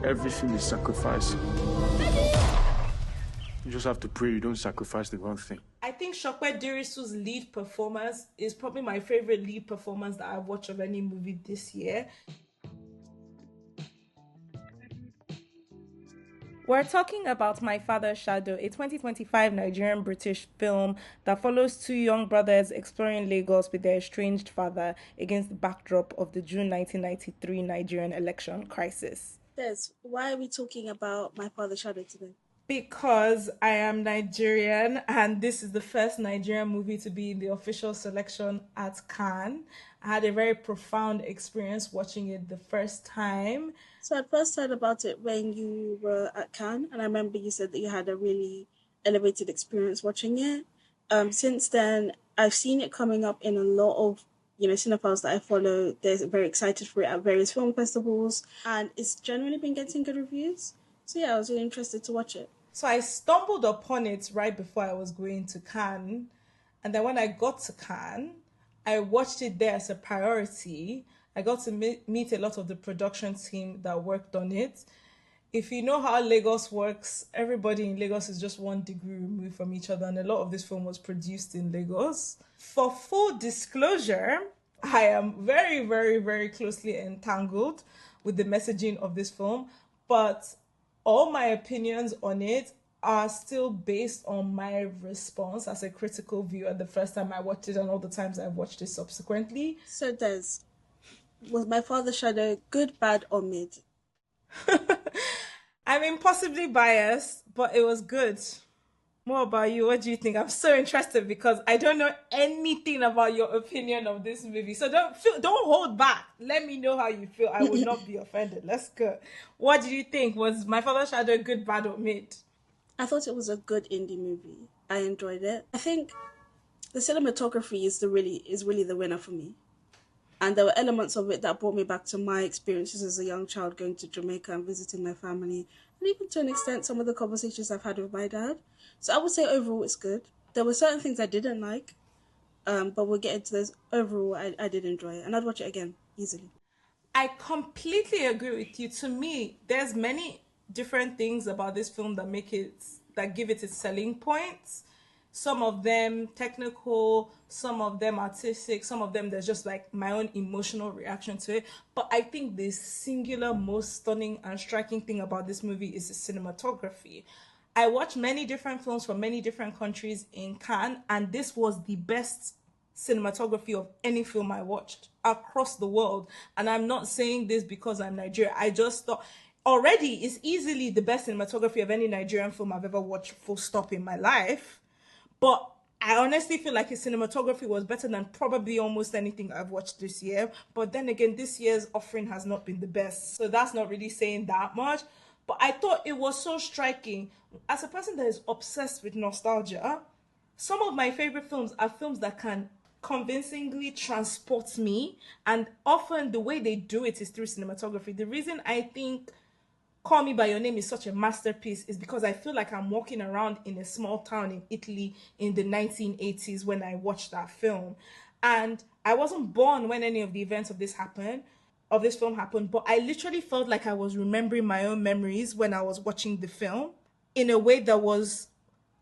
everything is sacrifice. You just have to pray you don't sacrifice the wrong thing. I think Ṣọpẹ Dìrísù's lead performance is probably my favorite lead performance that I've watched of any movie this year. We're talking about My Father's Shadow, a 2025 Nigerian-British film that follows two young brothers exploring Lagos with their estranged father against the backdrop of the June 1993 Nigerian election crisis. Des, why are we talking about My Father's Shadow today? Because I am Nigerian and this is the first Nigerian movie to be in the official selection at Cannes. I had a very profound experience watching it the first time. So I first heard about it when you were at Cannes, and I remember you said that you had a really elevated experience watching it. Since then, I've seen it coming up in a lot of cinephiles that I follow. They're very excited for it at various film festivals, and it's generally been getting good reviews. So yeah, I was really interested to watch it. So I stumbled upon it right before I was going to Cannes, and then when I got to Cannes, I watched it there as a priority. I got to meet a lot of the production team that worked on it. If you know how Lagos works, everybody in Lagos is just 1 degree removed from each other, and a lot of this film was produced in Lagos. For full disclosure, I am very, very, very closely entangled with the messaging of this film, but all my opinions on it are still based on my response as a critical viewer the first time I watched it and all the times I've watched it subsequently. So Des, was My Father's Shadow good, bad, or mid? I mean, possibly biased, but it was good. What about you? What do you think? I'm so interested because I don't know anything about your opinion of this movie. So don't hold back. Let me know how you feel. I will not be offended. Let's go. What did you think? Was My Father's Shadow good, bad, or mid? I thought it was a good indie movie. I enjoyed it. I think the cinematography is really the winner for me. And there were elements of it that brought me back to my experiences as a young child going to Jamaica and visiting my family, and even to an extent some of the conversations I've had with my dad. So I would say overall it's good. There were certain things I didn't like, but we'll get into those. Overall, I did enjoy it, and I'd watch it again easily. I completely agree with you. To me, there's many different things about this film that give it its selling points. Some of them technical, some of them artistic, some of them there's just like my own emotional reaction to it. But I think the singular most stunning and striking thing about this movie is the cinematography. I watched many different films from many different countries in Cannes, and this was the best cinematography of any film I watched across the world. And I'm not saying this because I'm Nigerian. I just thought already it's easily the best cinematography of any Nigerian film I've ever watched, full stop, in my life. But I honestly feel like his cinematography was better than probably almost anything I've watched this year. But then again, this year's offering has not been the best. So that's not really saying that much. But I thought it was so striking. As a person that is obsessed with nostalgia, some of my favorite films are films that can convincingly transport me. And often the way they do it is through cinematography. The reason I think Call Me By Your Name is such a masterpiece is because I feel like I'm walking around in a small town in Italy in the 1980s when I watched that film. And I wasn't born when any of the events of this film happened, but I literally felt like I was remembering my own memories when I was watching the film in a way that was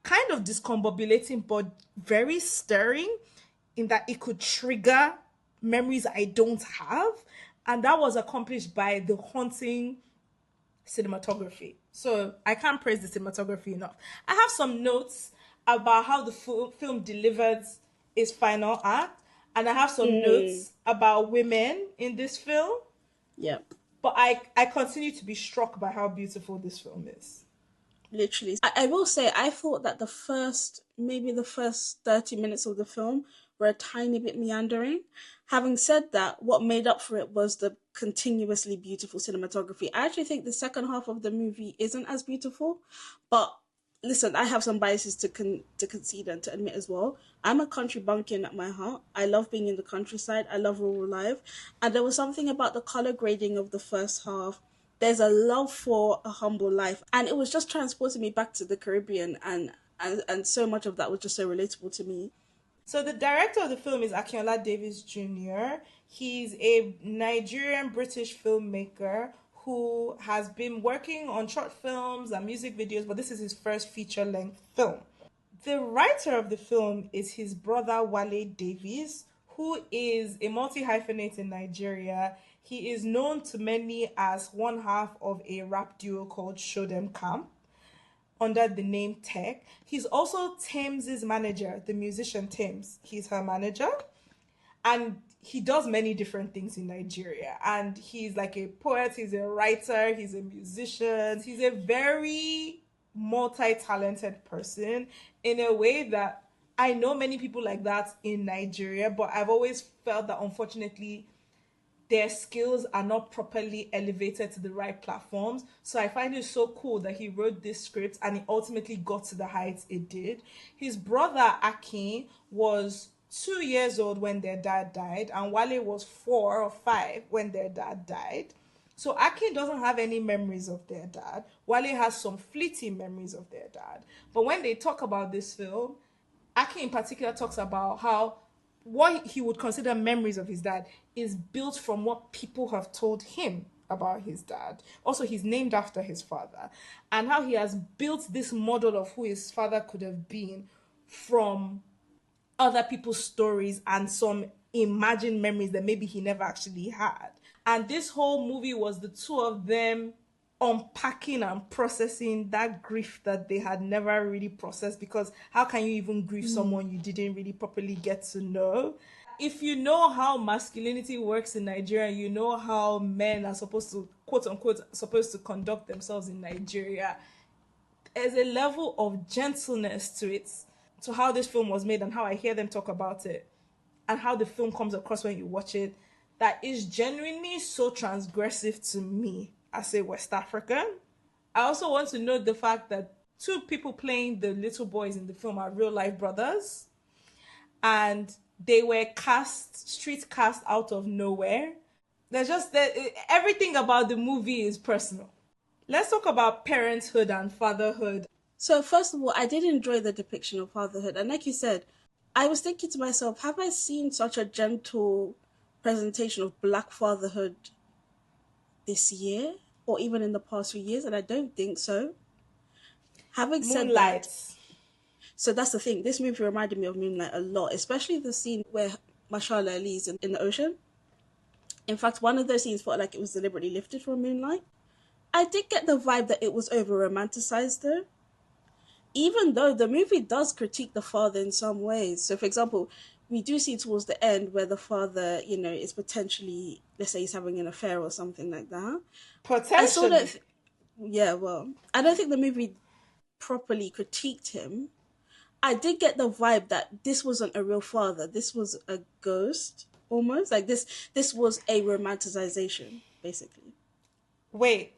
kind of discombobulating, but very stirring in that it could trigger memories I don't have. And that was accomplished by the haunting cinematography. So I can't praise the cinematography enough. I have some notes about how the film delivered its final act, and I have some notes about women in this film. Yep. But I continue to be struck by how beautiful this film is. Literally. I will say, I thought that the first 30 minutes of the film were a tiny bit meandering. Having said that, what made up for it was the continuously beautiful cinematography. I actually think the second half of the movie isn't as beautiful, but listen, I have some biases to concede and to admit as well. I'm a country bumpkin at my heart. I love being in the countryside. I love rural life. And there was something about the color grading of the first half. There's a love for a humble life. And it was just transporting me back to the Caribbean, and so much of that was just so relatable to me. So the director of the film is Akinola Davies Jr. He's a Nigerian British filmmaker who has been working on short films and music videos, but this is his first feature-length film. The writer of the film is his brother Wale Davies, who is a multi-hyphenate in Nigeria. He is known to many as one half of a rap duo called Show Them Camp under the name Tech. He's also Thames's manager, the musician Thames. He's her manager. And he does many different things in Nigeria. And he's like a poet, he's a writer, he's a musician. He's a very multi-talented person in a way that I know many people like that in Nigeria, but I've always felt that unfortunately their skills are not properly elevated to the right platforms. So I find it so cool that he wrote this script and it ultimately got to the heights it did. His brother Akin was 2 years old when their dad died, and Wale was 4 or 5 when their dad died. So Akin doesn't have any memories of their dad. Wale has some fleeting memories of their dad. But when they talk about this film, Akin in particular talks about how what he would consider memories of his dad is built from what people have told him about his dad. Also, he's named after his father, and how he has built this model of who his father could have been from other people's stories and some imagined memories that maybe he never actually had. And this whole movie was the two of them unpacking and processing that grief that they had never really processed, because how can you even grieve someone you didn't really properly get to know? If you know how masculinity works in Nigeria, you know how men are supposed to, quote unquote, supposed to conduct themselves in Nigeria. There's a level of gentleness to it, to how this film was made and how I hear them talk about it and how the film comes across when you watch it, that is genuinely so transgressive to me as a West African. I also want to note the fact that 2 people playing the little boys in the film are real life brothers, and they were street cast out of nowhere. There's just everything about the movie is personal. Let's talk about parenthood and fatherhood. So first of all, I did enjoy the depiction of fatherhood. And like you said, I was thinking to myself, have I seen such a gentle presentation of Black fatherhood this year or even in the past few years? And I don't think so. Having said that, so that's the thing. This movie reminded me of Moonlight a lot, especially the scene where Mashallah Ali is in the ocean. In fact, one of those scenes felt like it was deliberately lifted from Moonlight. I did get the vibe that it was over-romanticized though. Even though the movie does critique the father in some ways. So, for example, we do see towards the end where the father, is potentially, let's say he's having an affair or something like that. Potentially. I don't think the movie properly critiqued him. I did get the vibe that this wasn't a real father. This was a ghost, almost. Like, this was a romanticization, basically. Wait.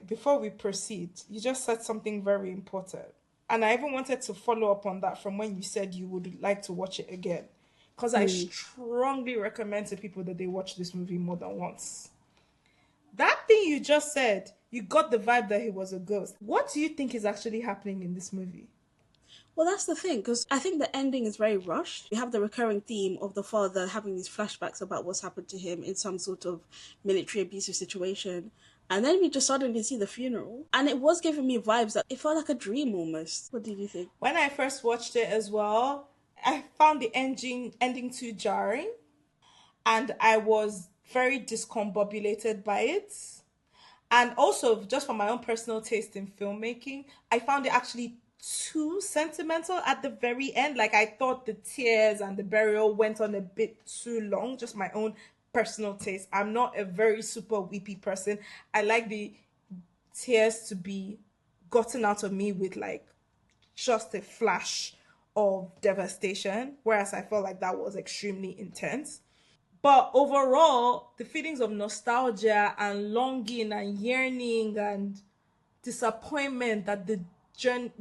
Before we proceed, you just said something very important. And I even wanted to follow up on that from when you said you would like to watch it again. Because I strongly recommend to people that they watch this movie more than once. That thing you just said, you got the vibe that he was a ghost. What do you think is actually happening in this movie? Well, that's the thing, because I think the ending is very rushed. We have the recurring theme of the father having these flashbacks about what's happened to him in some sort of military abusive situation. And then we just suddenly see the funeral. And it was giving me vibes that it felt like a dream almost. What did you think? When I first watched it as well, I found the ending too jarring. And I was very discombobulated by it. And also, just for my own personal taste in filmmaking, I found it actually too sentimental at the very end. Like, I thought the tears and the burial went on a bit too long. Just my own personal taste. I'm not a very super weepy person. I like the tears to be gotten out of me with like just a flash of devastation, whereas I felt like that was extremely intense. But overall, the feelings of nostalgia and longing and yearning and disappointment that the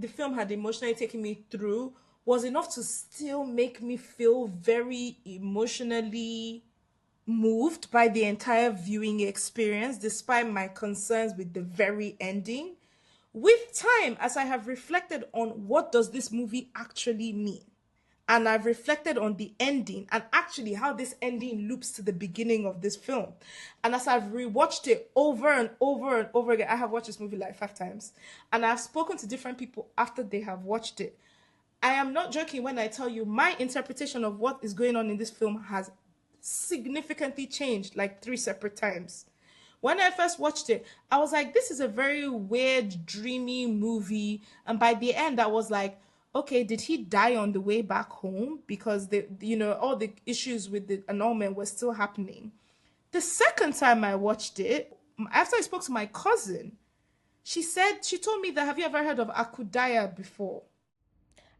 film had emotionally taken me through was enough to still make me feel very emotionally moved by the entire viewing experience, despite my concerns with the very ending. With time, as I have reflected on what does this movie actually mean, and I've reflected on the ending and actually how this ending loops to the beginning of this film. And as I've rewatched it over and over and over again, I have watched this movie like 5 times, and I've spoken to different people after they have watched it. I am not joking when I tell you my interpretation of what is going on in this film has significantly changed like 3 separate times. When I first watched it, I was like, this is a very weird, dreamy movie. And by the end, I was like, okay, did he die on the way back home? Because all the issues with the annulment were still happening. The second time I watched it, after I spoke to my cousin, she told me that, have you ever heard of Akudaya before?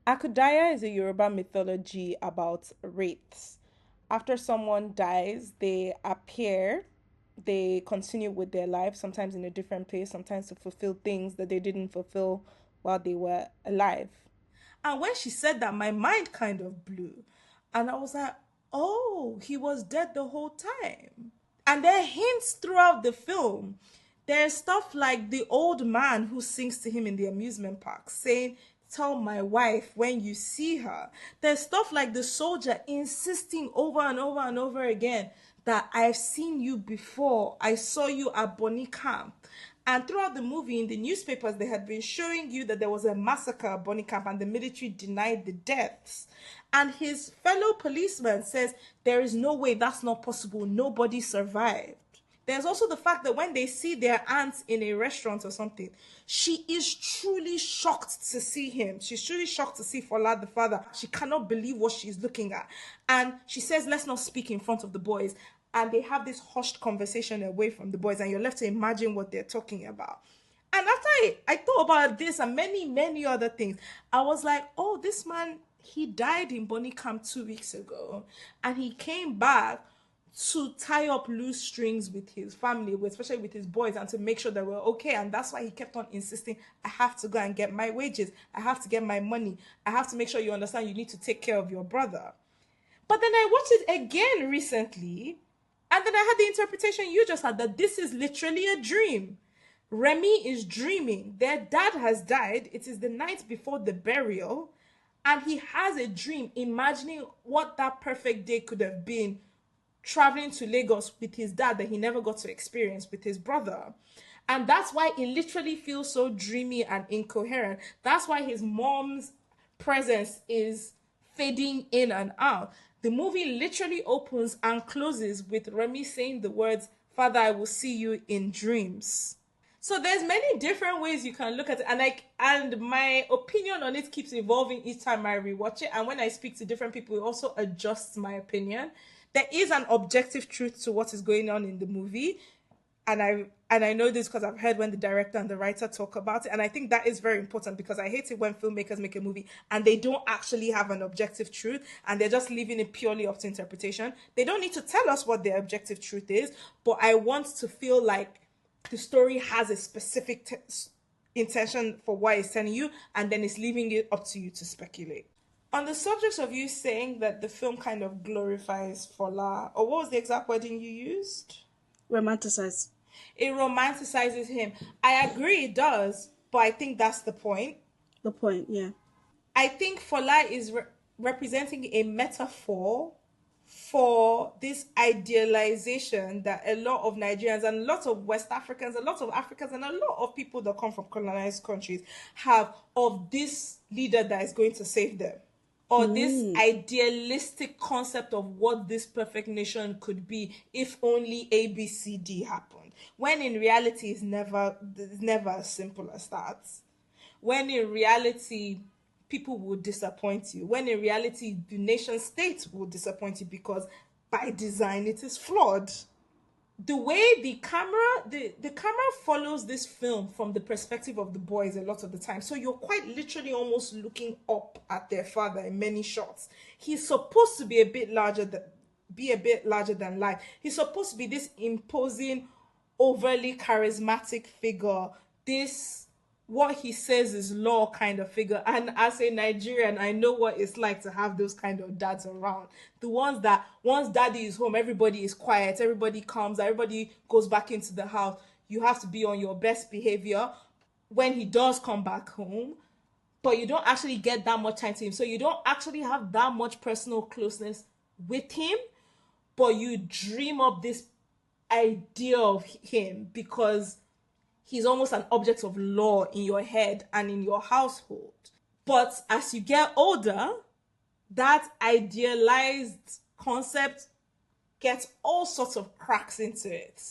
Akudaya is a Yoruba mythology about wraiths. After someone dies, they appear, they continue with their life, sometimes in a different place, sometimes to fulfill things that they didn't fulfill while they were alive. And when she said that, my mind kind of blew. And I was like, oh, he was dead the whole time. And there are hints throughout the film. There's stuff like the old man who sings to him in the amusement park saying, tell my wife when you see her. There's stuff like the soldier insisting over and over and over again that I've seen you before. I saw you at Bonny Camp. And throughout the movie, in the newspapers, they had been showing you that there was a massacre at Bonny Camp and the military denied the deaths. And his fellow policeman says, there is no way, that's not possible. Nobody survived. There's also the fact that when they see their aunt in a restaurant or something, she is truly shocked to see him. She's truly shocked to see Fola, the father. She cannot believe what she's looking at. And she says, let's not speak in front of the boys. And they have this hushed conversation away from the boys, and you're left to imagine what they're talking about. And after I thought about this and many, many other things, I was like, oh, this man, he died in Bonny Camp 2 weeks ago. And he came back to tie up loose strings with his family, especially with his boys, and to make sure that we're okay. And that's why he kept on insisting, I have to go and get my wages. I have to get my money. I have to make sure you understand you need to take care of your brother. But then I watched it again recently, and then I had the interpretation you just had, that this is literally a dream. Remy is dreaming. Their dad has died. It is the night before the burial, and he has a dream, imagining what that perfect day could have been, traveling to Lagos with his dad that he never got to experience with his brother. And that's why it literally feels so dreamy and incoherent. That's why his mom's presence is fading in and out. The movie literally opens and closes with Remy saying the words, Father, I will see you in dreams. So there's many different ways you can look at it. And my opinion on it keeps evolving each time I rewatch it. And when I speak to different people, it also adjusts my opinion. There is an objective truth to what is going on in the movie. And I know this because I've heard when the director and the writer talk about it. And I think that is very important, because I hate it when filmmakers make a movie and they don't actually have an objective truth and they're just leaving it purely up to interpretation. They don't need to tell us what their objective truth is, but I want to feel like the story has a specific intention for what it's telling you, and then it's leaving it up to you to speculate. On the subject of you saying that the film kind of glorifies Fola, or what was the exact wording you used? Romanticize. It romanticizes him. I agree it does, but I think that's the point. The point, yeah. I think Fola is representing a metaphor for this idealization that a lot of Nigerians and a lot of West Africans, a lot of Africans, and a lot of people that come from colonized countries have of this leader that is going to save them. Or this idealistic concept of what this perfect nation could be if only A, B, C, D happened. When in reality, it's never as simple as that. When in reality, people will disappoint you. When in reality, the nation state will disappoint you, because by design, it is flawed. The way the camera follows this film from the perspective of the boys a lot of the time. So you're quite literally almost looking up at their father in many shots. He's supposed to be a bit larger than life. He's supposed to be this imposing, overly charismatic figure, this what he says is law kind of figure. And as a Nigerian, I know what it's like to have those kind of dads around. The ones that once daddy is home, everybody is quiet, everybody comes, everybody goes back into the house. You have to be on your best behavior. When he does come back home, but you don't actually get that much time to him. So you don't actually have that much personal closeness with him, but you dream up this idea of him because he's almost an object of law in your head and in your household. But as you get older, that idealized concept gets all sorts of cracks into it.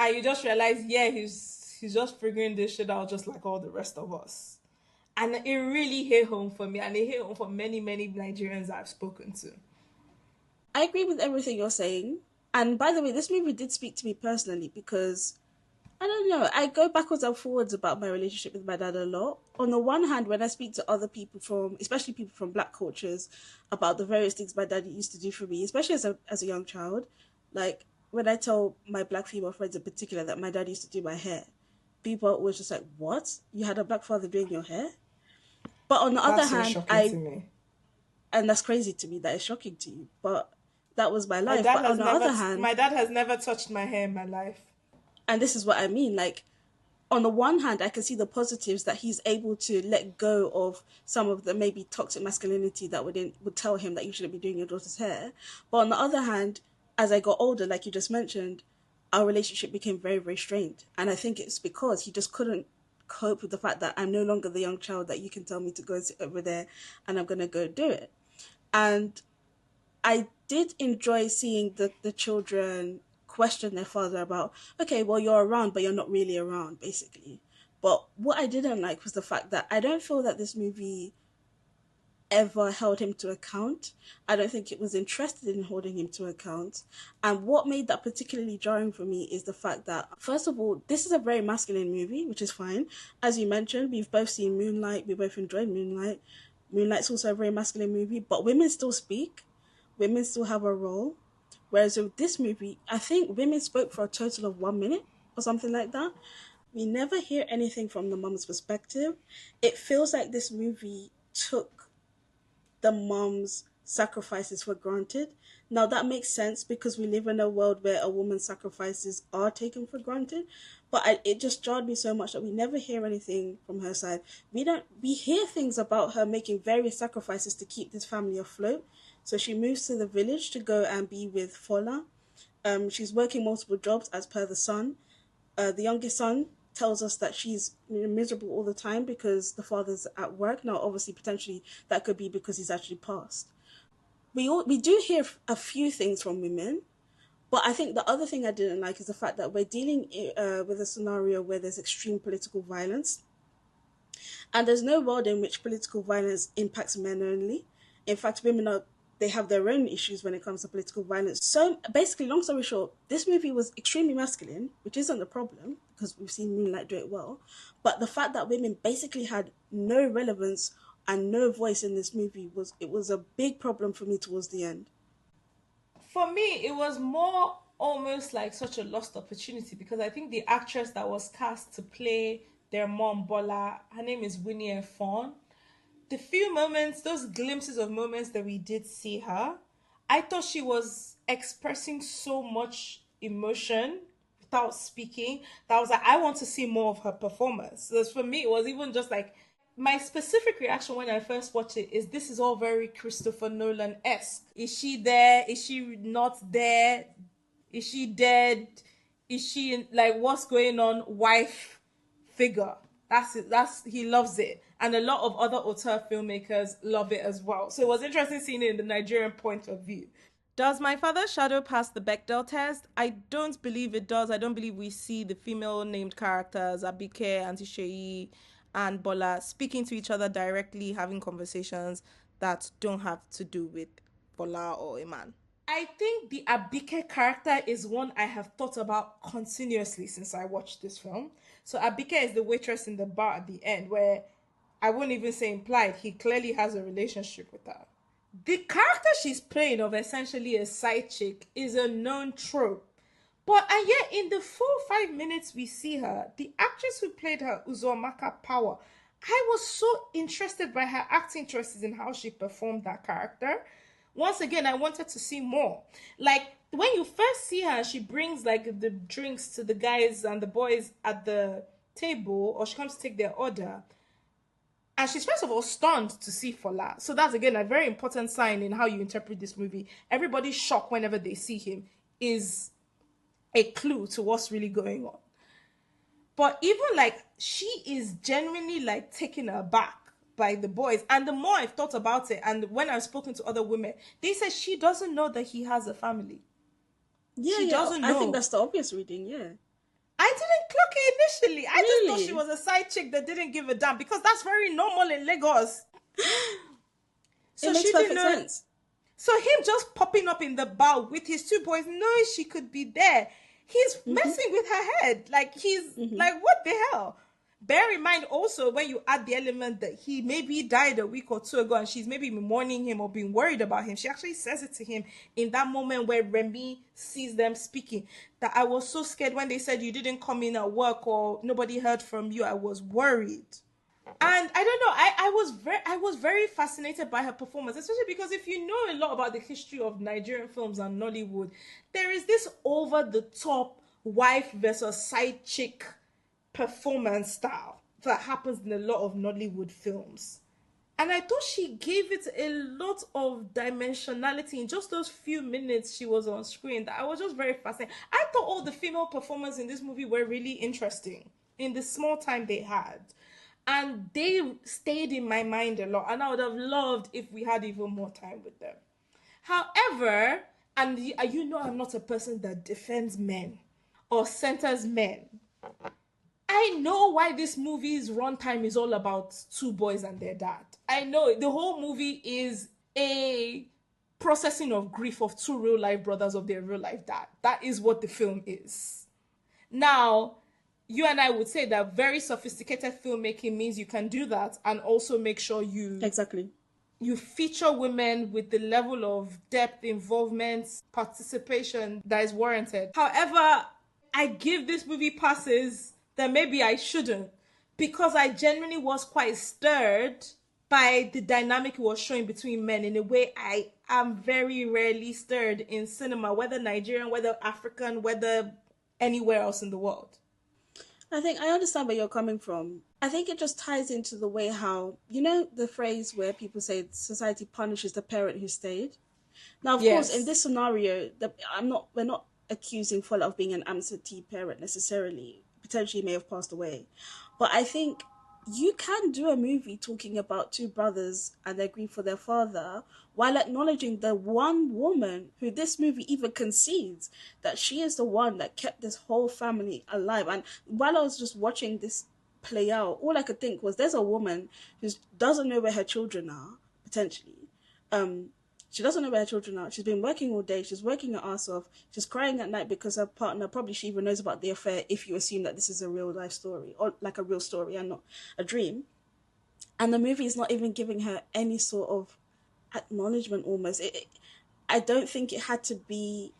And you just realize, yeah, he's just figuring this shit out just like all the rest of us. And it really hit home for me, and it hit home for many, many Nigerians I've spoken to. I agree with everything you're saying. And by the way, this movie did speak to me personally because, I don't know, I go backwards and forwards about my relationship with my dad a lot. On the one hand, when I speak to other people from, especially people from black cultures, about the various things my dad used to do for me, especially as a young child, like when I tell my black female friends in particular that my dad used to do my hair, people were just like, what? You had a black father doing your hair? But on the other hand, and that's crazy to me, that is shocking to you, but that was my life. But on the other hand, my dad has never touched my hair in my life. And this is what I mean, like, on the one hand, I can see the positives that he's able to let go of some of the maybe toxic masculinity that would tell him that you shouldn't be doing your daughter's hair. But on the other hand, as I got older, like you just mentioned, our relationship became very, very strained. And I think it's because he just couldn't cope with the fact that I'm no longer the young child that you can tell me to go sit over there and I'm going to go do it. And I did enjoy seeing the children question their father about, okay, well, you're around, but you're not really around, basically. But what I didn't like was the fact that I don't feel that this movie ever held him to account. I don't think it was interested in holding him to account. And what made that particularly jarring for me is the fact that, first of all, this is a very masculine movie, which is fine. As you mentioned, we've both seen Moonlight, we both enjoyed Moonlight. Moonlight's also a very masculine movie, but women still speak. Women still have a role. Whereas with this movie, I think women spoke for a total of 1 minute or something like that. We never hear anything from the mom's perspective. It feels like this movie took the mom's sacrifices for granted. Now that makes sense because we live in a world where a woman's sacrifices are taken for granted. But it just jarred me so much that we never hear anything from her side. We hear things about her making various sacrifices to keep this family afloat. So she moves to the village to go and be with Fola. She's working multiple jobs as per the son. The youngest son tells us that she's miserable all the time because the father's at work. Now, obviously, potentially, that could be because he's actually passed. We do hear a few things from women, but I think the other thing I didn't like is the fact that we're dealing with a scenario where there's extreme political violence. And there's no world in which political violence impacts men only. In fact, they have their own issues when it comes to political violence. So basically, long story short, this movie was extremely masculine, which isn't the problem because we've seen Moonlight do it well. But the fact that women basically had no relevance and no voice in this movie was a big problem for me towards the end. For me, it was more almost like such a lost opportunity because I think the actress that was cast to play their mom, Bola, her name is Winnie Efon. The few moments, those glimpses of moments that we did see her, I thought she was expressing so much emotion without speaking that I was like, I want to see more of her performance. So for me, it was even just like, my specific reaction when I first watched it is this is all very Christopher Nolan-esque. Is she there? Is she not there? Is she dead? Is she, like, what's going on? Wife figure. That's it. He loves it. And a lot of other auteur filmmakers love it as well. So it was interesting seeing it in the Nigerian point of view. Does My Father's Shadow pass the Bechdel test? I don't believe it does. I don't believe we see the female named characters, Abike, Auntie Sheyi, and Bola, speaking to each other directly, having conversations that don't have to do with Bola or Iman. I think the Abike character is one I have thought about continuously since I watched this film. So Abike is the waitress in the bar at the end, where I wouldn't even say implied, he clearly has a relationship with her. The character she's playing of essentially a side chick is a known trope. But and yet in the 4 or 5 minutes we see her, the actress who played her, Uzomaka Power, I was so interested by her acting choices and how she performed that character. Once again, I wanted to see more. Like, when you first see her, she brings, like, the drinks to the guys and the boys at the table, or she comes to take their order. And she's first of all stunned to see Fola. So that's again a very important sign in how you interpret this movie. Everybody's shocked whenever they see him is a clue to what's really going on. But even like she is genuinely like taken aback by the boys. And the more I've thought about it, and when I've spoken to other women, they say she doesn't know that he has a family. Yeah, She doesn't know. I think that's the obvious reading, yeah. I didn't clock it initially. I just thought Really? she was a side chick that didn't give a damn because that's very normal in Lagos. So It makes she perfect didn't know. sense. So him just popping up in the bar with his two boys, knowing she could be there, he's messing with her head. Like he's like, what the hell? Bear in mind also when you add the element that he maybe died a week or two ago and she's maybe been mourning him or being worried about him. She actually says it to him in that moment where Remy sees them speaking, that I was so scared when they said you didn't come in at work or nobody heard from you. I was worried. And I don't know, I was very fascinated by her performance, especially because if you know a lot about the history of Nigerian films and Nollywood, there is this over the top wife versus side chick performance style that happens in a lot of Nollywood films. And I thought she gave it a lot of dimensionality in just those few minutes she was on screen, that I was just very fascinated. I thought all the female performers in this movie were really interesting in the small time they had. And they stayed in my mind a lot. And I would have loved if we had even more time with them. However, and you know I'm not a person that defends men or centers men. I know why this movie's runtime is all about two boys and their dad. I know the whole movie is a processing of grief of two real life brothers of their real life dad. That is what the film is. Now, you and I would say that very sophisticated filmmaking means you can do that and also make sure you feature women with the level of depth, involvement, participation that is warranted. However, I give this movie passes that maybe I shouldn't, because I genuinely was quite stirred by the dynamic it was showing between men in a way I am very rarely stirred in cinema, whether Nigerian, whether African, whether anywhere else in the world. I think I understand where you're coming from. I think it just ties into the way how, you know, the phrase where people say society punishes the parent who stayed. Now, of course, in this scenario, we're not accusing Fola of being an absentee parent necessarily. Potentially may have passed away. But I think you can do a movie talking about two brothers and their grief for their father while acknowledging the one woman who this movie even concedes that she is the one that kept this whole family alive. And while I was just watching this play out, all I could think was there's a woman who doesn't know where her children are, potentially. She doesn't know where her children are. She's been working all day. She's working her ass off. She's crying at night because her partner, probably she even knows about the affair if you assume that this is a real life story or like a real story and not a dream. And the movie is not even giving her any sort of acknowledgement almost. I don't think it had to be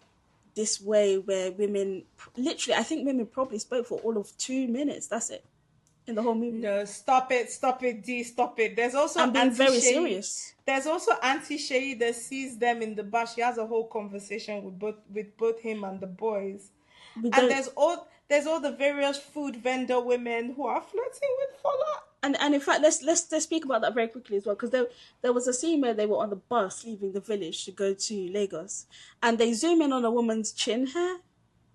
this way where women, literally, I think women probably spoke for all of 2 minutes. That's it. In the whole movie. No, stop it, D, stop it. There's also I'm being very Shay. serious. There's also Auntie Shay that sees them in the bar. She has a whole conversation with both him and the boys. And there's all the various food vendor women who are flirting with Fola. And in fact, let's speak about that very quickly as well, because there was a scene where they were on the bus leaving the village to go to Lagos, and they zoom in on a woman's chin hair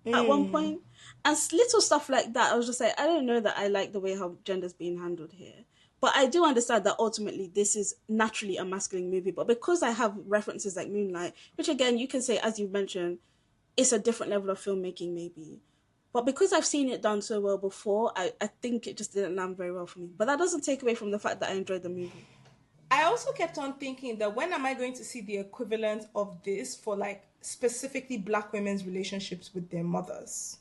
at one point. And little stuff like that, I was just like, I don't know that I like the way how gender's being handled here. But I do understand that ultimately this is naturally a masculine movie. But because I have references like Moonlight, which again, you can say, as you've mentioned, it's a different level of filmmaking maybe. But because I've seen it done so well before, I think it just didn't land very well for me. But that doesn't take away from the fact that I enjoyed the movie. I also kept on thinking that when am I going to see the equivalent of this for like specifically Black women's relationships with their mothers?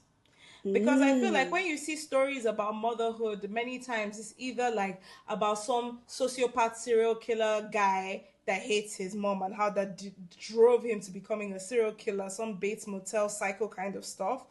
Because I feel like when you see stories about motherhood, many times it's either like about some sociopath serial killer guy that hates his mom and how that drove him to becoming a serial killer, some Bates Motel psycho kind of stuff.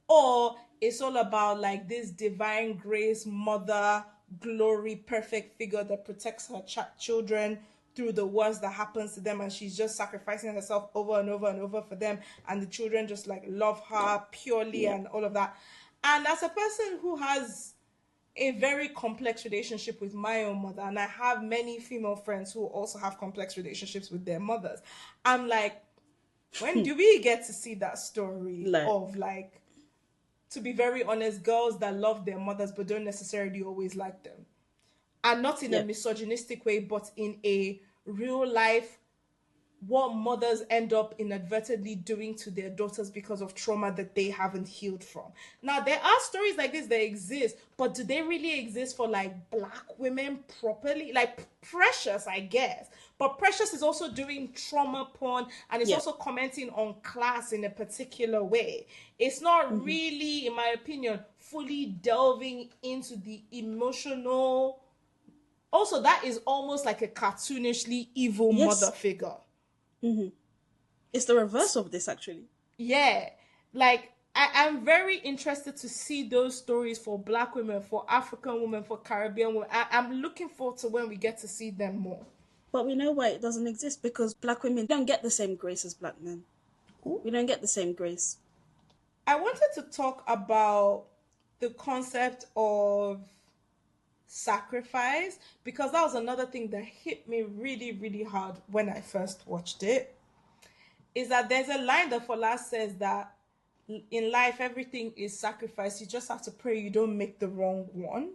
Or it's all about like this divine grace, mother, glory, perfect figure that protects her children through the worst that happens to them, and she's just sacrificing herself over and over and over for them, and the children just like love her purely and all of that. And as a person who has a very complex relationship with my own mother, and I have many female friends who also have complex relationships with their mothers. I'm like, when do we get to see that story Like, of, like, to be very honest, girls that love their mothers but don't necessarily always like them? And not in a yeah. misogynistic way, but in a real life, what mothers end up inadvertently doing to their daughters because of trauma that they haven't healed from. Now, there are stories like this that exist, but do they really exist for, like, black women properly? Like, Precious, I guess. But Precious is also doing trauma porn, and it's Yeah. also commenting on class in a particular way. It's not really, in my opinion, fully delving into the emotional. Also, that is almost like a cartoonishly evil mother Yes. figure. It's the reverse of this, actually. Yeah, like, I'm very interested to see those stories for black women, for African women, for Caribbean women. I'm looking forward to when we get to see them more. But we know why it doesn't exist, because black women don't get the same grace as black men. We don't get the same grace. I wanted to talk about the concept of sacrifice, because that was another thing that hit me really, really hard when I first watched it. Is that there's a line that Fola says that in life everything is sacrifice. You just have to pray you don't make the wrong one.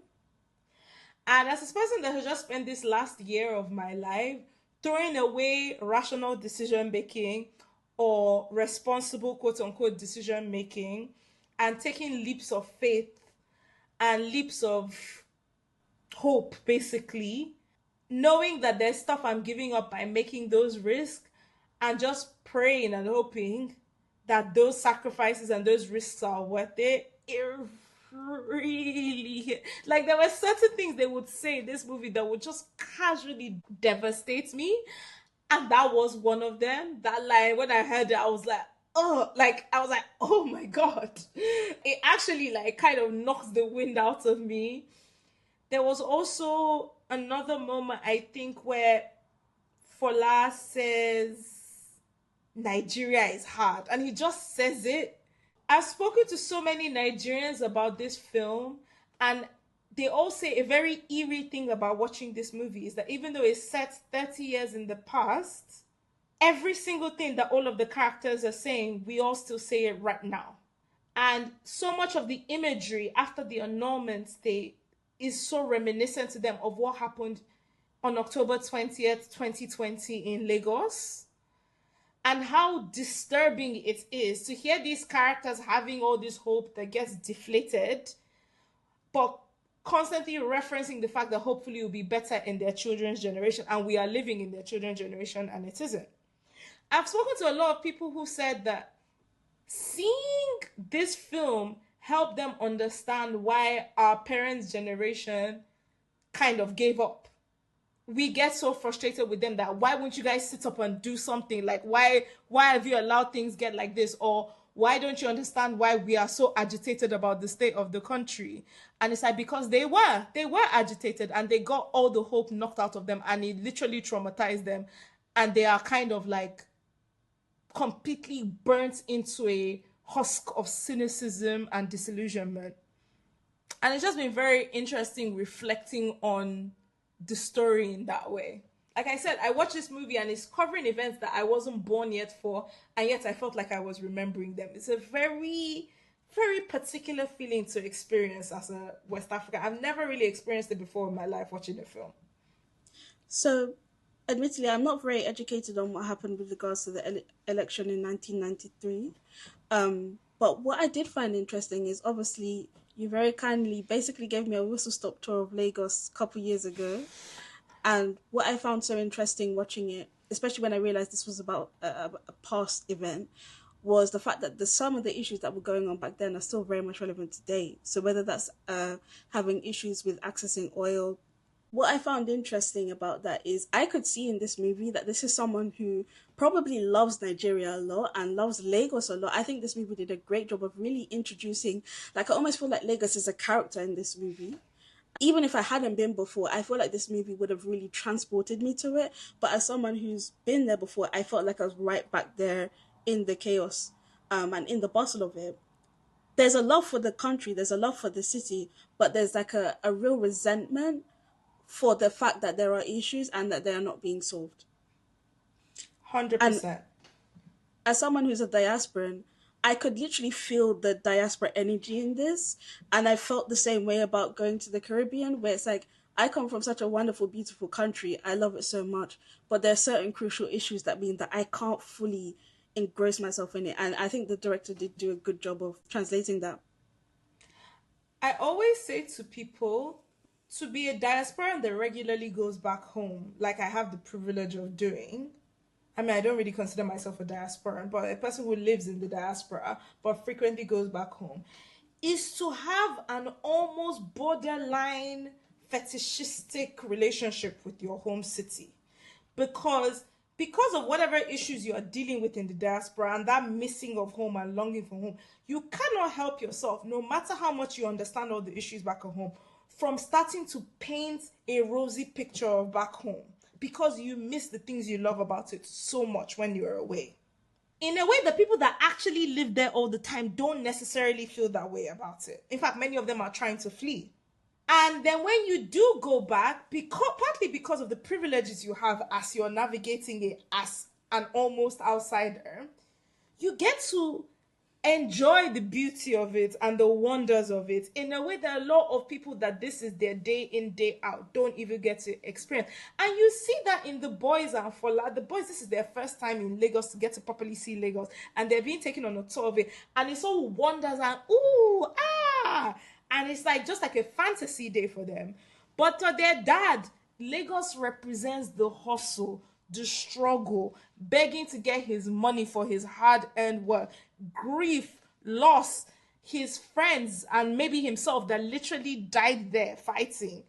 And as a person that has just spent this last year of my life throwing away rational decision making or responsible quote unquote decision making and taking leaps of faith and leaps of hope, basically, knowing that there's stuff I'm giving up by making those risks, and just praying and hoping that those sacrifices and those risks are worth it. It really, like, there were certain things they would say in this movie that would just casually devastate me, and that was one of them. That line, when I heard it, I was like, oh, like, I was like, oh my god. It actually, like, kind of knocks the wind out of me. There was also another moment, I think, where Fola says Nigeria is hard, and he just says it. I've spoken to so many Nigerians about this film, and they all say a very eerie thing about watching this movie is that even though it's set 30 years in the past, every single thing that all of the characters are saying, we all still say it right now. And so much of the imagery after the annulment day is so reminiscent to them of what happened on October 20th, 2020 in Lagos. And how disturbing it is to hear these characters having all this hope that gets deflated, but constantly referencing the fact that hopefully it will be better in their children's generation, and we are living in their children's generation and it isn't. I've spoken to a lot of people who said that seeing this film helped them understand why our parents' generation kind of gave up. We get so frustrated with them that why won't you guys sit up and do something? Like, why have you allowed things get like this? Or why don't you understand why we are so agitated about the state of the country? And it's like, because they were agitated, and they got all the hope knocked out of them, and it literally traumatized them, and they are kind of like completely burnt into a husk of cynicism and disillusionment. And it's just been very interesting reflecting on the story in that way. Like I said, I watched this movie and it's covering events that I wasn't born yet for, and yet I felt like I was remembering them. It's a very, very particular feeling to experience as a West African. I've never really experienced it before in my life watching a film. So, admittedly, I'm not very educated on what happened with regards to the election in 1993. But what I did find interesting is, obviously, you very kindly basically gave me a whistle-stop tour of Lagos a couple years ago. And what I found so interesting watching it, especially when I realized this was about a past event, was the fact that some of the issues that were going on back then are still very much relevant today. So whether that's having issues with accessing oil. What I found interesting about that is I could see in this movie that this is someone who probably loves Nigeria a lot and loves Lagos a lot. I think this movie did a great job of really introducing, like, I almost feel like Lagos is a character in this movie. Even if I hadn't been before, I feel like this movie would have really transported me to it. But as someone who's been there before, I felt like I was right back there in the chaos and in the bustle of it. there's a love for the country, there's a love for the city, but there's like a real resentment for the fact that there are issues and that they are not being solved. 100%. And as someone who's a diasporan, I could literally feel the diaspora energy in this. And I felt the same way about going to the Caribbean, where it's like, I come from such a wonderful, beautiful country. I love it so much. But there are certain crucial issues that mean that I can't fully engross myself in it. And I think the director did do a good job of translating that. I always say to people, to be a diasporan that regularly goes back home, like I have the privilege of doing. I mean, I don't really consider myself a diasporan, but a person who lives in the diaspora but frequently goes back home, is to have an almost borderline fetishistic relationship with your home city. Because of whatever issues you are dealing with in the diaspora and that missing of home and longing for home, you cannot help yourself, no matter how much you understand all the issues back at home, from starting to paint a rosy picture of back home, because you miss the things you love about it so much when you're away. In a way, the people that actually live there all the time don't necessarily feel that way about it. In fact, many of them are trying to flee. And then when you do go back, partly because of the privileges you have as you're navigating it as an almost outsider, you get to enjoy the beauty of it and the wonders of it in a way that a lot of people that this is their day in, day out don't even get to experience. And you see that in the boys and Fola. The boys, this is their first time in Lagos to get to properly see Lagos, and they're being taken on a tour of it, and it's all wonders and ooh, ah, and it's like just like a fantasy day for them. But to their dad, Lagos represents the hustle, the struggle, begging to get his money for his hard-earned work, grief, loss, his friends, and maybe himself that literally died there fighting,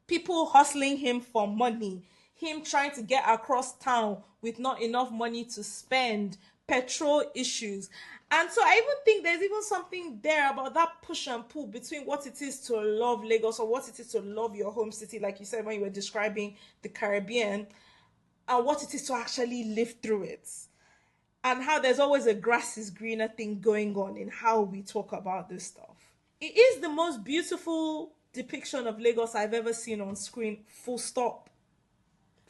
people hustling him for money, him trying to get across town with not enough money to spend, petrol issues. And so I even think there's even something there about that push and pull between what it is to love Lagos or what it is to love your home city, like you said when you were describing the Caribbean, and what it is to actually live through it. And how there's always a grass is greener thing going on in how we talk about this stuff. It is the most beautiful depiction of Lagos I've ever seen on screen, full stop.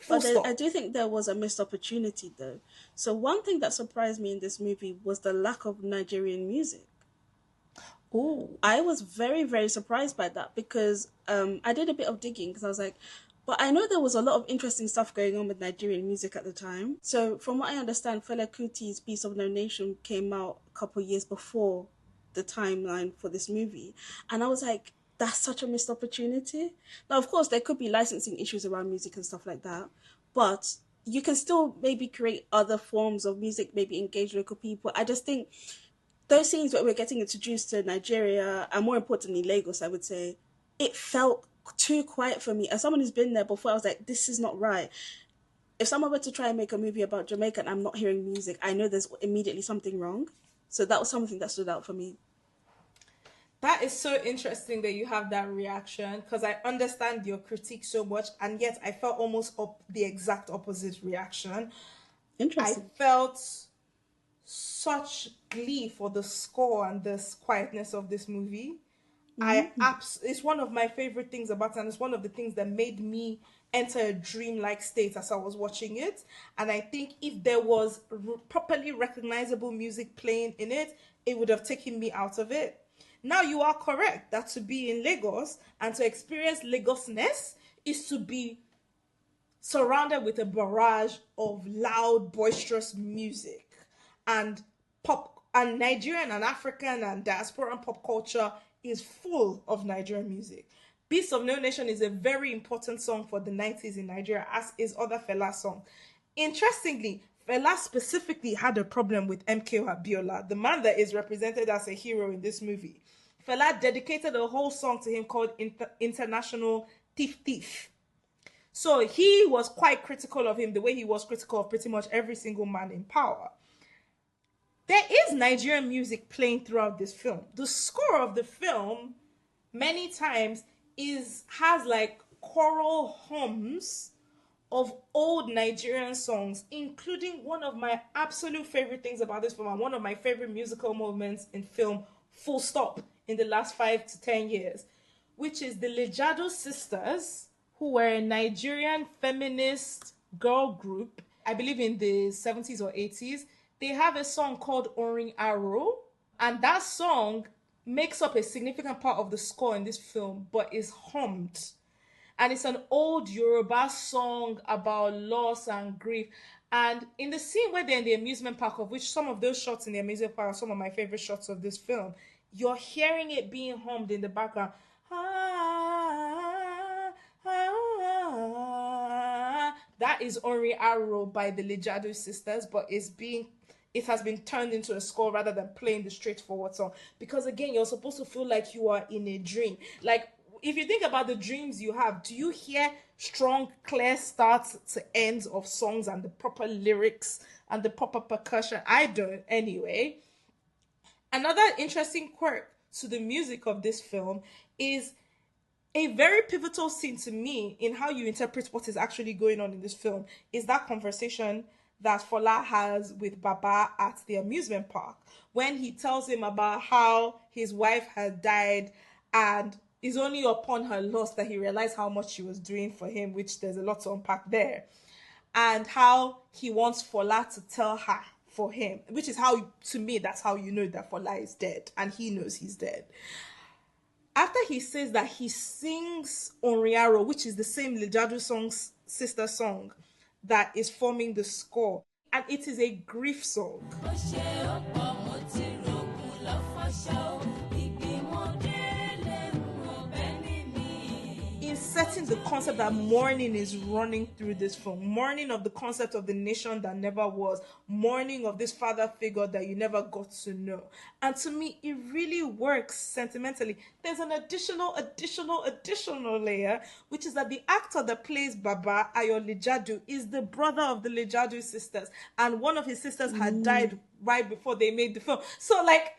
But I do think there was a missed opportunity though. So one thing that surprised me in this movie was the lack of Nigerian music. Oh, I was very, very surprised by that because I did a bit of digging because I was like, but I know there was a lot of interesting stuff going on with Nigerian music at the time. So from what I understand, Fela Kuti's Piece of No Nation came out a couple of years before the timeline for this movie. And I was like, that's such a missed opportunity. Now, of course, there could be licensing issues around music and stuff like that, but you can still maybe create other forms of music, maybe engage local people. I just think those scenes where we're getting introduced to Nigeria, and more importantly, Lagos, I would say, it felt too quiet for me. As someone who's been there before, I was like, this is not right. If someone were to try and make a movie about Jamaica and I'm not hearing music, I know there's immediately something wrong. So that was something that stood out for me. That is so interesting that you have that reaction, because I understand your critique so much, and yet I felt almost the exact opposite reaction. Interesting. I felt such glee for the score and the quietness of this movie. It's one of my favorite things about it, and it's one of the things that made me enter a dreamlike state as I was watching it. And I think if there was properly recognizable music playing in it, it would have taken me out of it. Now, you are correct that to be in Lagos and to experience Lagosness is to be surrounded with a barrage of loud, boisterous music. And pop, and Nigerian and African and diaspora and pop culture is full of Nigerian music. Beast of No Nation is a very important song for the 90s in Nigeria, as is other Fela songs. Interestingly, Fela specifically had a problem with MKO Abiola, the man that is represented as a hero in this movie. Fela dedicated a whole song to him called International Thief Thief. So he was quite critical of him the way he was critical of pretty much every single man in power. There is Nigerian music playing throughout this film. The score of the film many times has like choral hums of old Nigerian songs, including one of my absolute favorite things about this film and one of my favorite musical moments in film, full stop, in the last 5 to 10 years, which is the Lejado sisters, who were a Nigerian feminist girl group, I believe in the 70s or 80s. They have a song called Orin Aro, and that song makes up a significant part of the score in this film, but is hummed. And it's an old Yoruba song about loss and grief. And in the scene where they're in the amusement park, of which some of those shots in the amusement park are some of my favorite shots of this film, you're hearing it being hummed in the background. That is Ori Arrow by the Lejado sisters, but it has been turned into a score rather than playing the straightforward song. Because again, you're supposed to feel like you are in a dream. Like, if you think about the dreams you have, do you hear strong, clear starts to ends of songs and the proper lyrics and the proper percussion? I don't, anyway. Another interesting quirk to the music of this film is a very pivotal scene to me in how you interpret what is actually going on in this film is that conversation that Fola has with Baba at the amusement park when he tells him about how his wife had died, and it's only upon her loss that he realized how much she was doing for him, which there's a lot to unpack there, and how he wants Fola to tell her for him, which is how, to me, that's how you know that Fola is dead, and he knows he's dead. After he says that, he sings Onriaro, which is the same Lejado song's sister song that is forming the score, and it is a grief song. Setting the concept that mourning is running through this film, mourning of the concept of the nation that never was, mourning of this father figure that you never got to know. And to me, it really works sentimentally. There's an additional layer, which is that the actor that plays Baba, Ayo Lejado, is the brother of the Lejado sisters, and one of his sisters had died right before they made the film. So, like,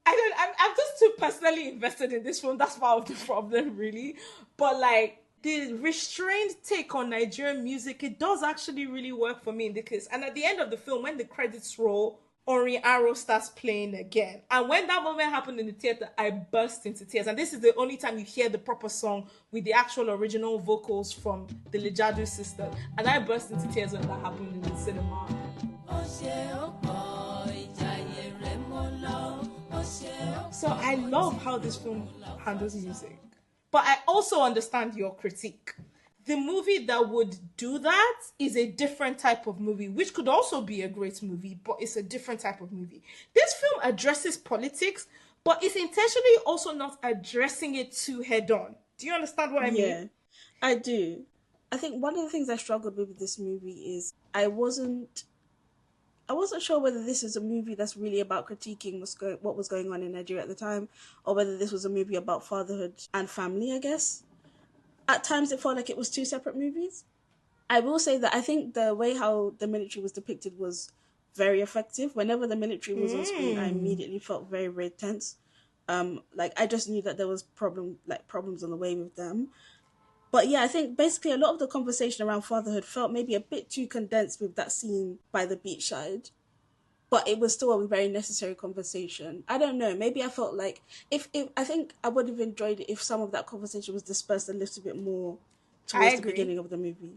I'm just too personally invested in this film. That's part of the problem, really. But, like, the restrained take on Nigerian music, it does actually really work for me in the case. And at the end of the film, when the credits roll, Ori Arrow starts playing again. And when that moment happened in the theater, I burst into tears. And this is the only time you hear the proper song with the actual original vocals from the Lejado sisters. And I burst into tears when that happened in the cinema. So I love how this film handles music. But I also understand your critique. The movie that would do that is a different type of movie, which could also be a great movie, but it's a different type of movie. This film addresses politics, but it's intentionally also not addressing it too head on. Do you understand what I mean? Yeah, I do. I think one of the things I struggled with this movie is I wasn't sure whether this is a movie that's really about critiquing what was going on in Nigeria at the time, or whether this was a movie about fatherhood and family, I guess. At times it felt like it was two separate movies. I will say that I think the way how the military was depicted was very effective. Whenever the military was on screen, I immediately felt very, very tense. I just knew that there was problems on the way with them. But yeah, I think basically a lot of the conversation around fatherhood felt maybe a bit too condensed with that scene by the beachside. But it was still a very necessary conversation. I don't know. Maybe I felt like if I think I would have enjoyed it if some of that conversation was dispersed a little bit more towards the beginning of the movie.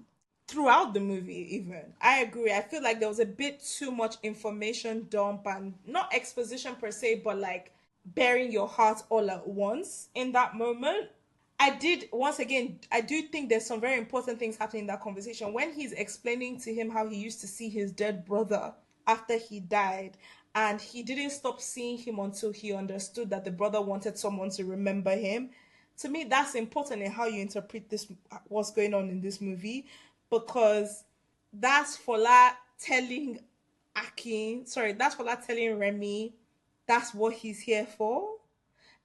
Throughout the movie, even. I agree. I feel like there was a bit too much information dump and not exposition per se, but like bearing your heart all at once in that moment. I do think there's some very important things happening in that conversation. When he's explaining to him how he used to see his dead brother after he died, and he didn't stop seeing him until he understood that the brother wanted someone to remember him. To me, that's important in how you interpret what's going on in this movie, because that's Fola telling Remy that's what he's here for,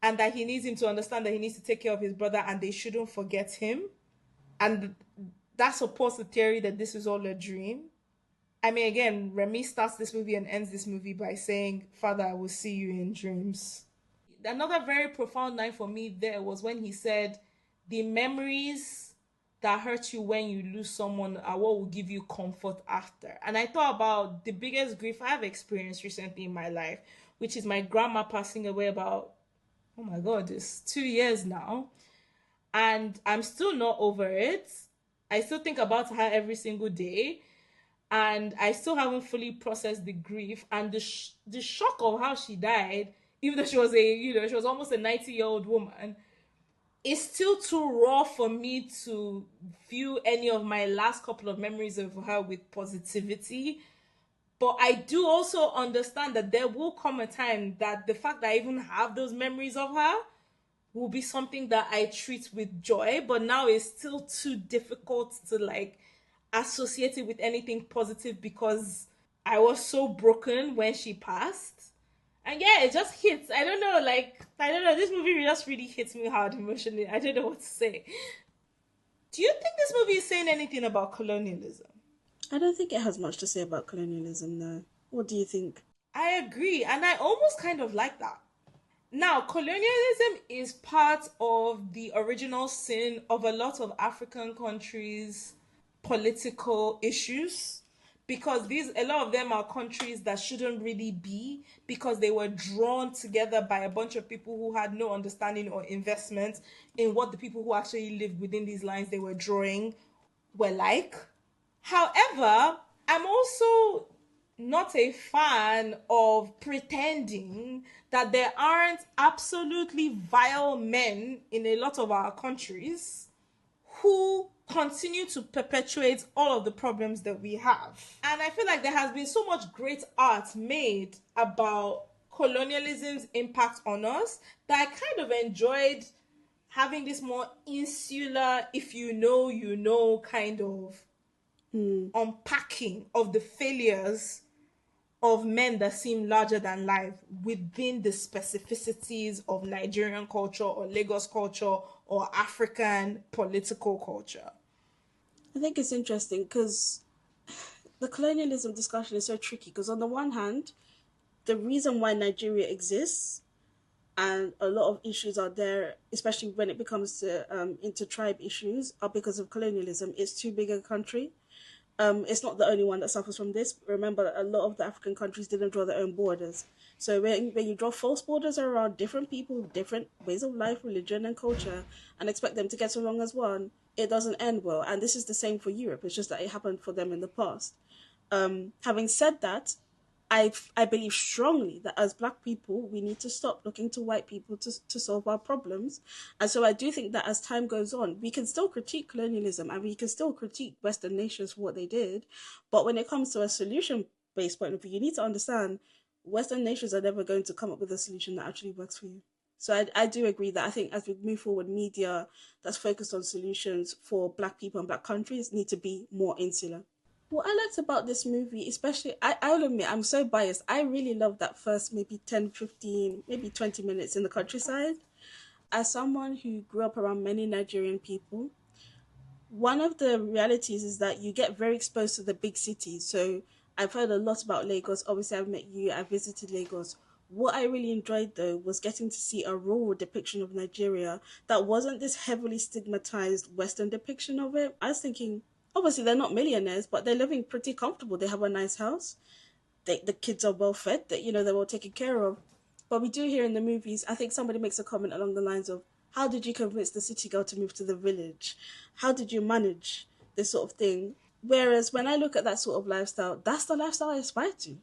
and that he needs him to understand that he needs to take care of his brother and they shouldn't forget him. And that supports the theory that this is all a dream. I mean, again, Remy starts this movie and ends this movie by saying, "Father, I will see you in dreams." Another very profound line for me there was when he said, "The memories that hurt you when you lose someone are what will give you comfort after." And I thought about the biggest grief I've experienced recently in my life, which is my grandma passing away about oh my God, it's 2 years now. And I'm still not over it. I still think about her every single day. And I still haven't fully processed the grief and the shock of how she died, even though she was she was almost a 90-year-old woman. It's still too raw for me to view any of my last couple of memories of her with positivity. But I do also understand that there will come a time that the fact that I even have those memories of her will be something that I treat with joy. But now it's still too difficult to like associate it with anything positive because I was so broken when she passed. And yeah, it just hits. I don't know, I don't know. This movie just really hits me hard emotionally. I don't know what to say. Do you think this movie is saying anything about colonialism? I don't think it has much to say about colonialism, no. What do you think? I agree, and I almost kind of like that. Now, colonialism is part of the original sin of a lot of African countries' political issues because these a lot of them are countries that shouldn't really be because they were drawn together by a bunch of people who had no understanding or investment in what the people who actually lived within these lines they were drawing were like. However, I'm also not a fan of pretending that there aren't absolutely vile men in a lot of our countries who continue to perpetuate all of the problems that we have. And I feel like there has been so much great art made about colonialism's impact on us that I kind of enjoyed having this more insular, if you know, you know, kind of unpacking of the failures of men that seem larger than life within the specificities of Nigerian culture or Lagos culture or African political culture. I think it's interesting because the colonialism discussion is so tricky because on the one hand, the reason why Nigeria exists and a lot of issues are there, especially when it becomes to inter-tribe issues, are because of colonialism. It's too big a country. It's not the only one that suffers from this. Remember, a lot of the African countries didn't draw their own borders. So when you draw false borders around different people, different ways of life, religion, and culture, and expect them to get along as one, it doesn't end well. And this is the same for Europe. It's just that it happened for them in the past. Having said that, I believe strongly that as Black people, we need to stop looking to white people to solve our problems. And so I do think that as time goes on, we can still critique colonialism and we can still critique Western nations for what they did. But when it comes to a solution-based point of view, you need to understand Western nations are never going to come up with a solution that actually works for you. So I do agree that I think as we move forward, media that's focused on solutions for Black people and Black countries need to be more insular. What I liked about this movie, especially, I'll admit, I'm so biased. I really loved that first maybe 10, 15, maybe 20 minutes in the countryside. As someone who grew up around many Nigerian people, one of the realities is that you get very exposed to the big cities. So I've heard a lot about Lagos. Obviously, I've met you. I visited Lagos. What I really enjoyed, though, was getting to see a rural depiction of Nigeria that wasn't this heavily stigmatized Western depiction of it. I was thinking, obviously, they're not millionaires, but they're living pretty comfortable. They have a nice house. The kids are well fed. They're well taken care of. But we do hear in the movies, I think somebody makes a comment along the lines of, how did you convince the city girl to move to the village? How did you manage this sort of thing? Whereas when I look at that sort of lifestyle, that's the lifestyle I aspire to.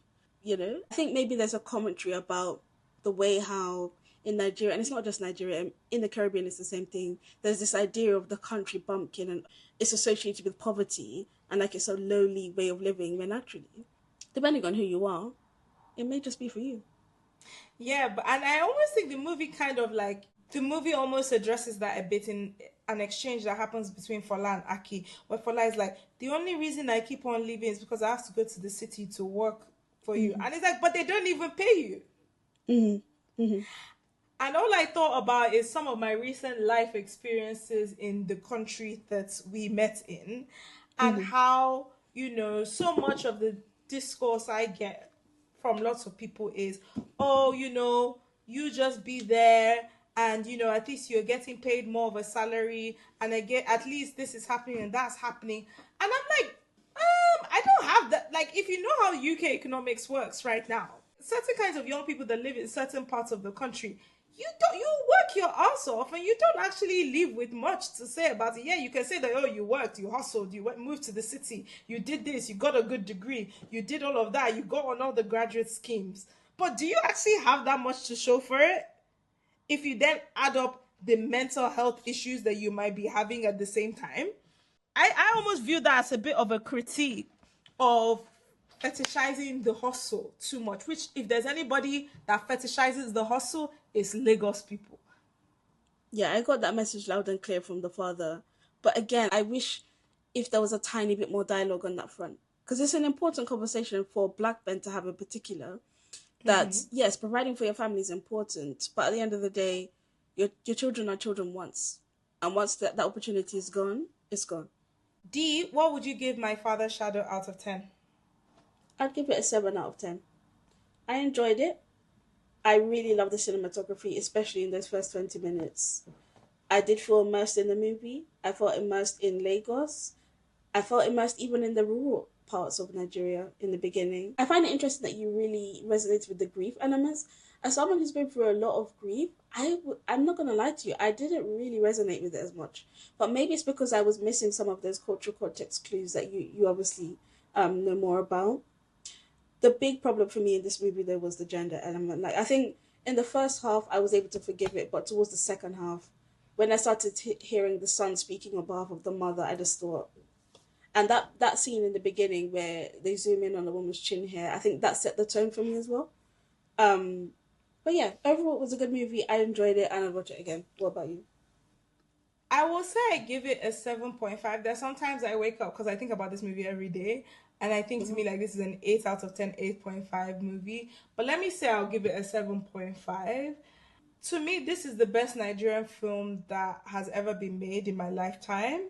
I think maybe there's a commentary about the way how in Nigeria, and it's not just Nigeria, in the Caribbean it's the same thing. There's this idea of the country bumpkin and it's associated with poverty and like it's a lowly way of living when actually, depending on who you are, it may just be for you. Yeah, and I almost think the movie almost addresses that a bit in an exchange that happens between Fola and Aki, where Fola is like, the only reason I keep on living is because I have to go to the city to work for you. And it's like, but they don't even pay you. And all I thought about is some of my recent life experiences in the country that we met in, and how, so much of the discourse I get from lots of people is, oh, you just be there and, at least you're getting paid more of a salary and at least this is happening and that's happening. And I'm like, I don't have that. Like, if you know how UK economics works right now, certain kinds of young people that live in certain parts of the country, you work your ass off and you don't actually live with much to say about it. Yeah, you can say that, oh, you worked, you hustled, moved to the city, you did this, you got a good degree, you did all of that, you got on all the graduate schemes. But do you actually have that much to show for it? If you then add up the mental health issues that you might be having at the same time, I almost view that as a bit of a critique of fetishizing the hustle too much, which if there's anybody that fetishizes the hustle, it's Lagos people. Yeah, I got that message loud and clear from the father. But again, I wish if there was a tiny bit more dialogue on that front. Because it's an important conversation for black men to have in particular. That, yes, providing for your family is important. But at the end of the day, your children are children once. And once that opportunity is gone, it's gone. D, what would you give My Father's Shadow out of 10? I'd give it a 7 out of 10. I enjoyed it. I really love the cinematography, especially in those first 20 minutes. I did feel immersed in the movie. I felt immersed in Lagos. I felt immersed even in the rural parts of Nigeria in the beginning. I find it interesting that you really resonate with the grief elements. As someone who's been through a lot of grief, I'm not going to lie to you, I didn't really resonate with it as much. But maybe it's because I was missing some of those cultural context clues that you obviously know more about. The big problem for me in this movie, though, was the gender element. Like, I think in the first half, I was able to forgive it, but towards the second half, when I started hearing the son speaking on behalf of the mother, I just thought... And that scene in the beginning where they zoom in on the woman's chin hair, I think that set the tone for me as well. But yeah, overall, it was a good movie. I enjoyed it, and I'll watch it again. What about you? I will say I give it a 7.5. There's sometimes I wake up because I think about this movie every day. And I think to me, like, this is an 8 out of 10, 8.5 movie. But let me say I'll give it a 7.5. To me, this is the best Nigerian film that has ever been made in my lifetime.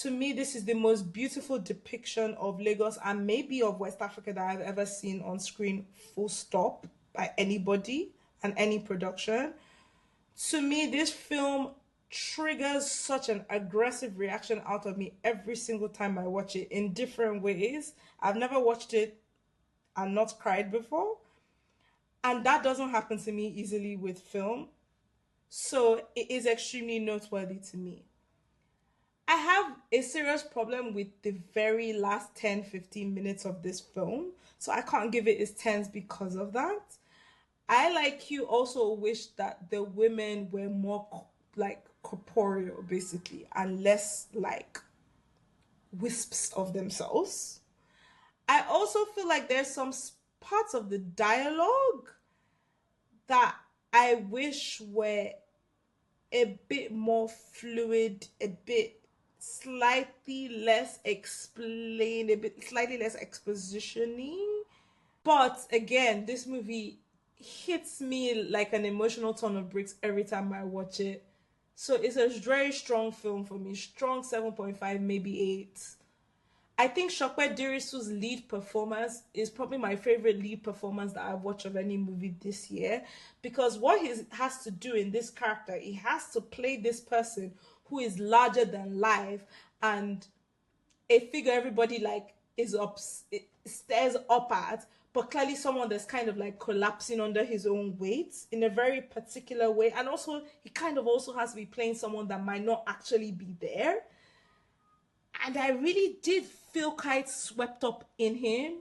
To me, this is the most beautiful depiction of Lagos and maybe of West Africa that I've ever seen on screen, full stop, by anybody and any production. To me, this film triggers such an aggressive reaction out of me every single time I watch it in different ways. I've never watched it and not cried before. And that doesn't happen to me easily with film. So it is extremely noteworthy to me. I have a serious problem with the very last 10-15 minutes of this film. So I can't give it its 10s because of that. I, like you, also wish that the women were more like corporeal, basically, and less like wisps of themselves. I also feel like there's some parts of the dialogue that I wish were a bit more fluid, a bit slightly less explained, a bit slightly less exposition-y. But again, this movie hits me like an emotional ton of bricks every time I watch it. So it's a very strong film for me. Strong 7.5, maybe 8. I think Ṣọpẹ Dìrísù's lead performance is probably my favorite lead performance that I've watched of any movie this year, because what he has to do in this character, he has to play this person who is larger than life and a figure everybody like is up, stares up at, but clearly someone that's kind of like collapsing under his own weight in a very particular way. And also he kind of also has to be playing someone that might not actually be there. And I really did feel quite swept up in him.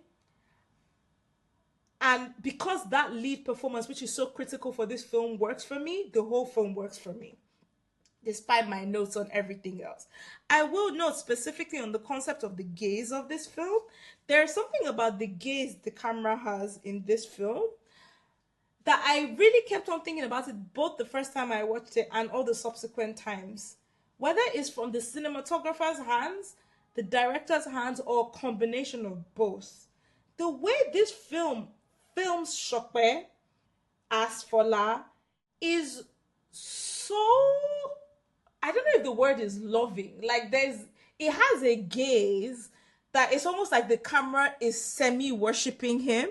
And because that lead performance, which is so critical for this film, works for me, the whole film works for me, despite my notes on everything else. I will note specifically on the concept of the gaze of this film. There's something about the gaze the camera has in this film that I really kept on thinking about it both the first time I watched it and all the subsequent times. Whether it's from the cinematographer's hands, the director's hands, or a combination of both. The way this film films Ṣọpẹ as Fola is so... I don't know if the word is loving. Like it has a gaze that it's almost like the camera is semi-worshipping him.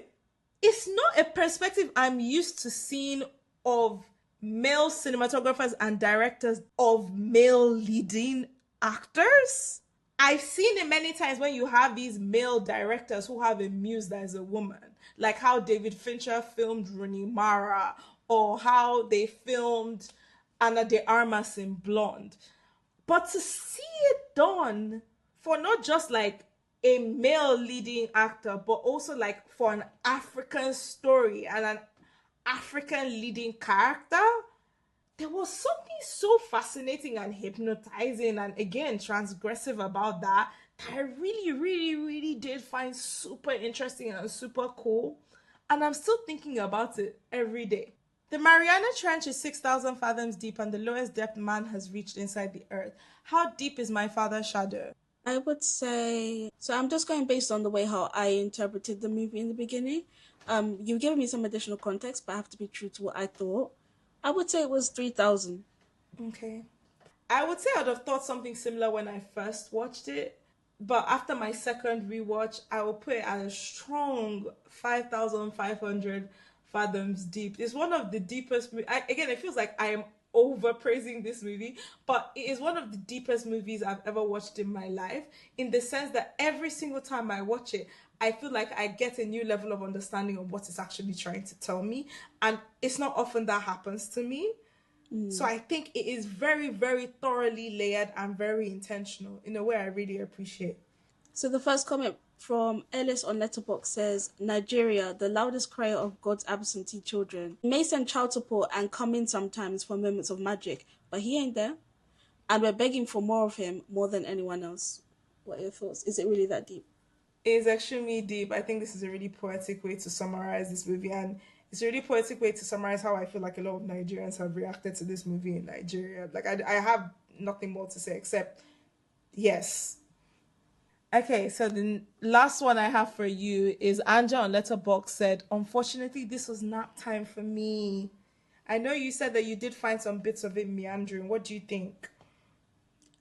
It's not a perspective I'm used to seeing of male cinematographers and directors of male leading actors. I've seen it many times when you have these male directors who have a muse that is a woman, like how David Fincher filmed Rooney Mara, or how they filmed Ana de Armas in Blonde. But to see it done for not just like a male leading actor, but also like for an African story and an African leading character, there was something so fascinating and hypnotizing and again transgressive about that that I really, really, really did find super interesting and super cool. And I'm still thinking about it every day. The Mariana Trench is 6,000 fathoms deep and the lowest depth man has reached inside the earth. How deep is my father's shadow? I would say so. I'm just going based on the way how I interpreted the movie in the beginning. You've given me some additional context, but I have to be true to what I thought. I would say it was 3,000. Okay. I would say I'd have thought something similar when I first watched it, but after my second rewatch, I will put it at a strong 5,500 fathoms deep. It's one of the deepest. Again, it feels like I am overpraising this movie, but it is one of the deepest movies I've ever watched in my life. In the sense that every single time I watch it, I feel like I get a new level of understanding of what it's actually trying to tell me, and it's not often that happens to me. So I think it is very, very thoroughly layered and very intentional in a way I really appreciate. So the first comment from Ellis on Letterboxd says, Nigeria, the loudest crier of God's absentee children. He may send child support and come in sometimes for moments of magic, but he ain't there. And we're begging for more of him more than anyone else. What are your thoughts? Is it really that deep? It is extremely deep. I think this is a really poetic way to summarize this movie, and it's a really poetic way to summarize how I feel like a lot of Nigerians have reacted to this movie in Nigeria. Like, I have nothing more to say except yes. Okay, so the last one I have for you is Anja on Letterboxd said, unfortunately, this was not time for me. I know you said that you did find some bits of it meandering. What do you think?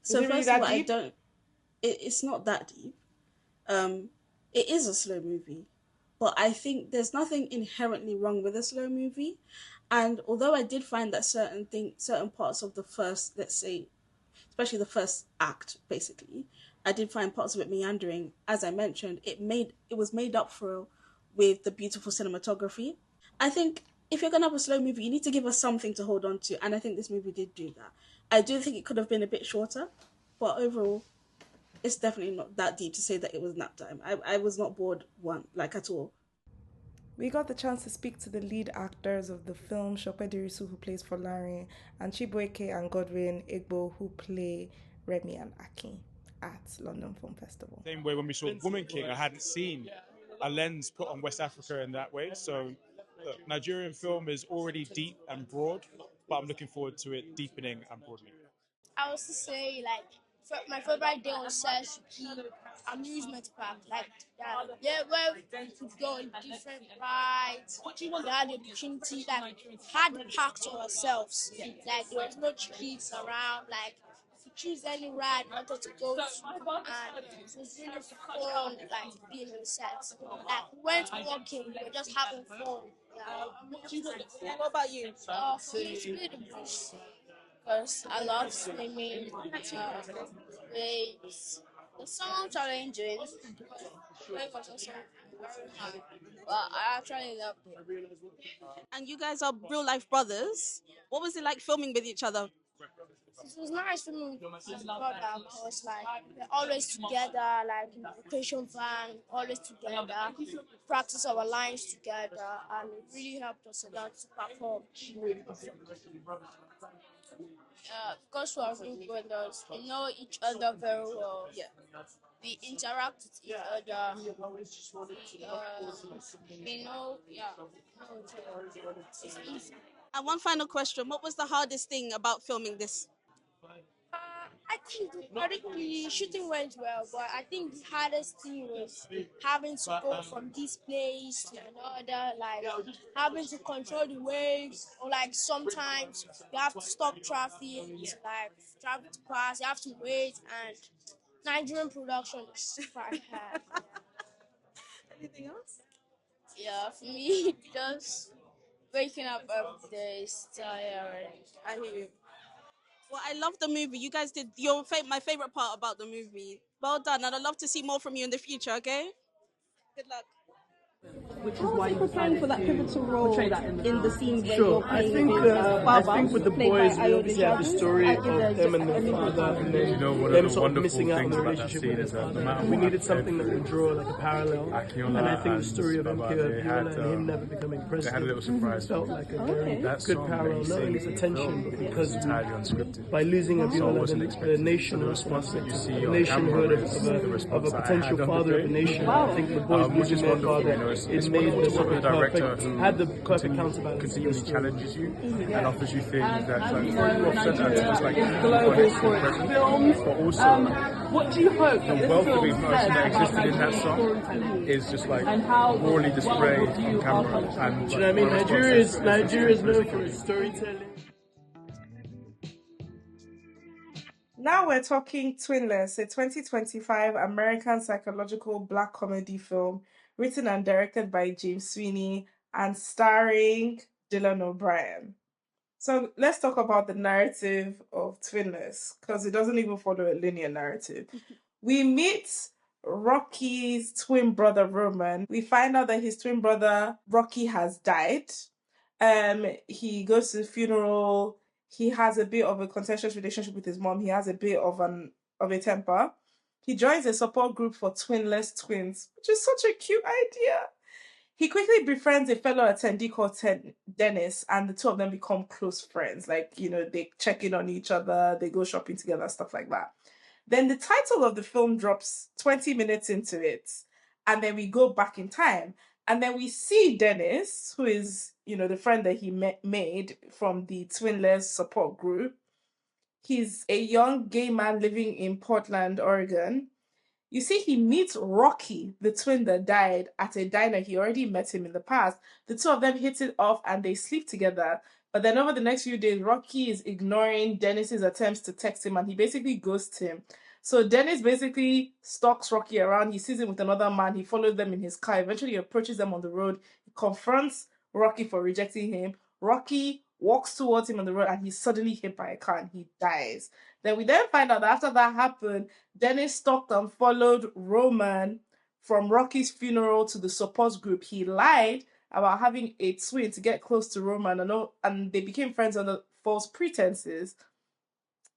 Is So it really first of that all, I deep? don't. It's not that deep. Um, it is a slow movie, but I think there's nothing inherently wrong with a slow movie. And although I did find that certain parts of the first, let's say, especially the first act, basically, I did find parts of it meandering. As I mentioned, it was made up for with the beautiful cinematography. I think if you're gonna have a slow movie, you need to give us something to hold on to, and I think this movie did do that. I do think it could have been a bit shorter, but overall, it's definitely not that deep to say that it was nap time. I was not bored like at all. We got the chance to speak to the lead actors of the film, Ṣọpẹ Dirisu, who plays for Larry, and Chibuike and Godwin Egbo, who play Remy and Aki at London Film Festival. Same way when we saw Woman King, I hadn't seen a lens put on West Africa in that way. So, look, Nigerian film is already deep and broad, but I'm looking forward to it deepening and broadening. I was to say like my favorite day on set should be amusement park, like that. Yeah, where we could go on different rides. We had the opportunity, like had the park to ourselves. Like there was no kids around. Like if you choose any ride you wanted to go to, and it was really fun. Like being on set. Like we went walking, we were just having fun. Yeah. What about you? For me, it's really the beach because I love swimming, waves. The song challenging, wave was also very hard, but I actually loved it. And you guys are real life brothers. What was it like filming with each other? It was nice swimming with my brother because like we're always together, like in the vacation van, always together, practice our lines together, and it really helped us a lot to perform. Because we are real brothers, we know each other very well. Yeah. We interact with each other. We know, yeah, know each other. It's easy. And one final question: what was the hardest thing about filming this? The shooting went well, but I think the hardest thing was having to go from this place to another, like having to control the waves, or like sometimes you have to stop traffic, to, like traffic to pass, you have to wait, and Nigerian production is quite hard. Anything else? Yeah, for me, just waking up every day is tiring. I hear you. Well, I love the movie. You guys did my favorite part about the movie. Well done, and I'd love to see more from you in the future. Okay. Good luck. Which is why you preparing for that pivotal role in the scene where Sure, you're playing I think with the boys, we obviously have the story of them and their father, and then them sort of missing out on the relationship with their father. We needed something that would draw like a parallel, and I think the story of Akinola and him never becoming president felt like a very good parallel, not in its attention, but because by losing Abiola, the nation was the nationhood of a potential father of a nation. I think the boys losing their father, it made the sort of perfect, had the perfect counterbalance. Continually challenges you and offers you things that global for its films. But also, what do you hope the wealth of emotion that existed in that song is just like rawly displayed on camera. And do you know what I mean? Nigeria is known for its storytelling. Now we're talking Twinless, a 2025 American psychological black comedy film written and directed by James Sweeney and starring Dylan O'Brien. So let's talk about the narrative of Twinless, because it doesn't even follow a linear narrative. We meet Rocky's twin brother Roman. We find out that his twin brother Rocky has died. He goes to the funeral. He has a bit of a contentious relationship with his mom. He has a bit of a temper. He joins a support group for twinless twins, which is such a cute idea. He quickly befriends a fellow attendee called Dennis, and the two of them become close friends. Like, they check in on each other, they go shopping together, stuff like that. Then the title of the film drops 20 minutes into it, and then we go back in time. And then we see Dennis, who is, the friend that he made from the twinless support group. He's a young gay man living in Portland, Oregon. You see, he meets Rocky, the twin that died, at a diner. He already met him in the past. The two of them hit it off and they sleep together. But then over the next few days, Rocky is ignoring Dennis's attempts to text him and he basically ghosts him. So Dennis basically stalks Rocky around. He sees him with another man. He follows them in his car. Eventually, he approaches them on the road. He confronts Rocky for rejecting him. Rocky walks towards him on the road and he's suddenly hit by a car and he dies. Then we find out that after that happened, Dennis stalked and followed Roman from Rocky's funeral to the support group. He lied about having a twin to get close to Roman, and they became friends under false pretenses.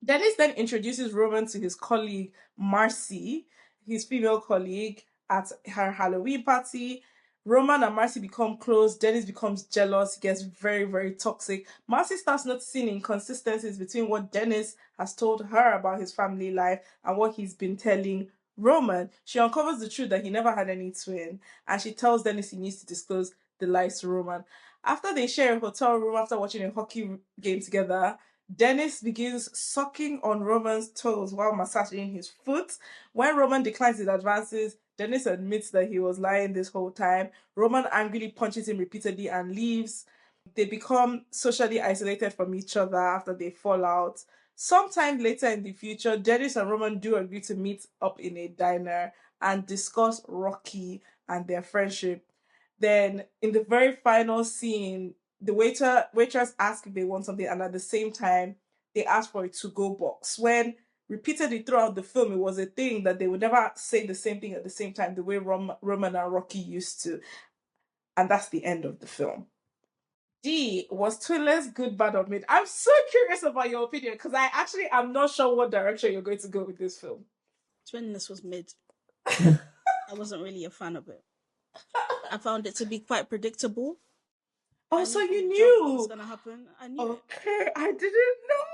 Dennis then introduces Roman to his colleague Marcy, his female colleague, at her Halloween party. Roman and Marcy become close. Dennis becomes jealous. He gets very, very toxic. Marcy starts noticing inconsistencies between what Dennis has told her about his family life and what he's been telling Roman. She uncovers the truth that he never had any twin, and she tells Dennis he needs to disclose the lies to Roman. After they share a hotel room after watching a hockey game together, Dennis begins sucking on Roman's toes while massaging his foot. When Roman declines his advances, Dennis admits that he was lying this whole time. Roman angrily punches him repeatedly and leaves. They become socially isolated from each other after they fall out. Sometime later in the future, Dennis and Roman do agree to meet up in a diner and discuss Rocky and their friendship. Then, in the very final scene, the waitress asks if they want something, and at the same time, they ask for a to-go box. When repeatedly throughout the film, it was a thing that they would never say the same thing at the same time, the way Roman and Rocky used to. And that's the end of the film. D, was Twinless good, bad, or mid? I'm so curious about your opinion, because I actually am not sure what direction you're going to go with this film. Twinless was mid. I wasn't really a fan of it. I found it to be quite predictable. Oh, so you knew what was going to happen? I knew. Okay, I didn't know.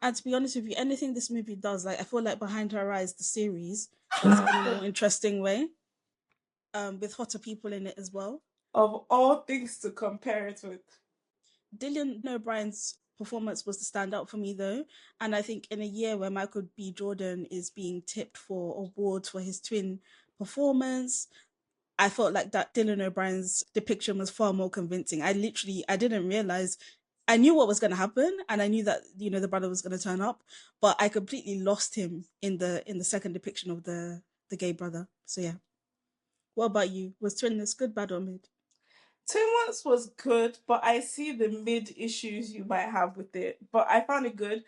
And to be honest with you, anything this movie does, like I feel like Behind Her Eyes, the series, does it in a more interesting way, with hotter people in it as well. Of all things to compare it with, Dylan O'Brien's performance was the standout for me, though, and I think in a year where Michael B. Jordan is being tipped for awards for his twin performance, I felt like that Dylan O'Brien's depiction was far more convincing. I didn't realize. I knew what was going to happen, and I knew that the brother was going to turn up, but I completely lost him in the second depiction of the gay brother. So yeah, what about you? Was Twinless good, bad, or mid? Twinless was good, but I see the mid issues you might have with it. But I found it good.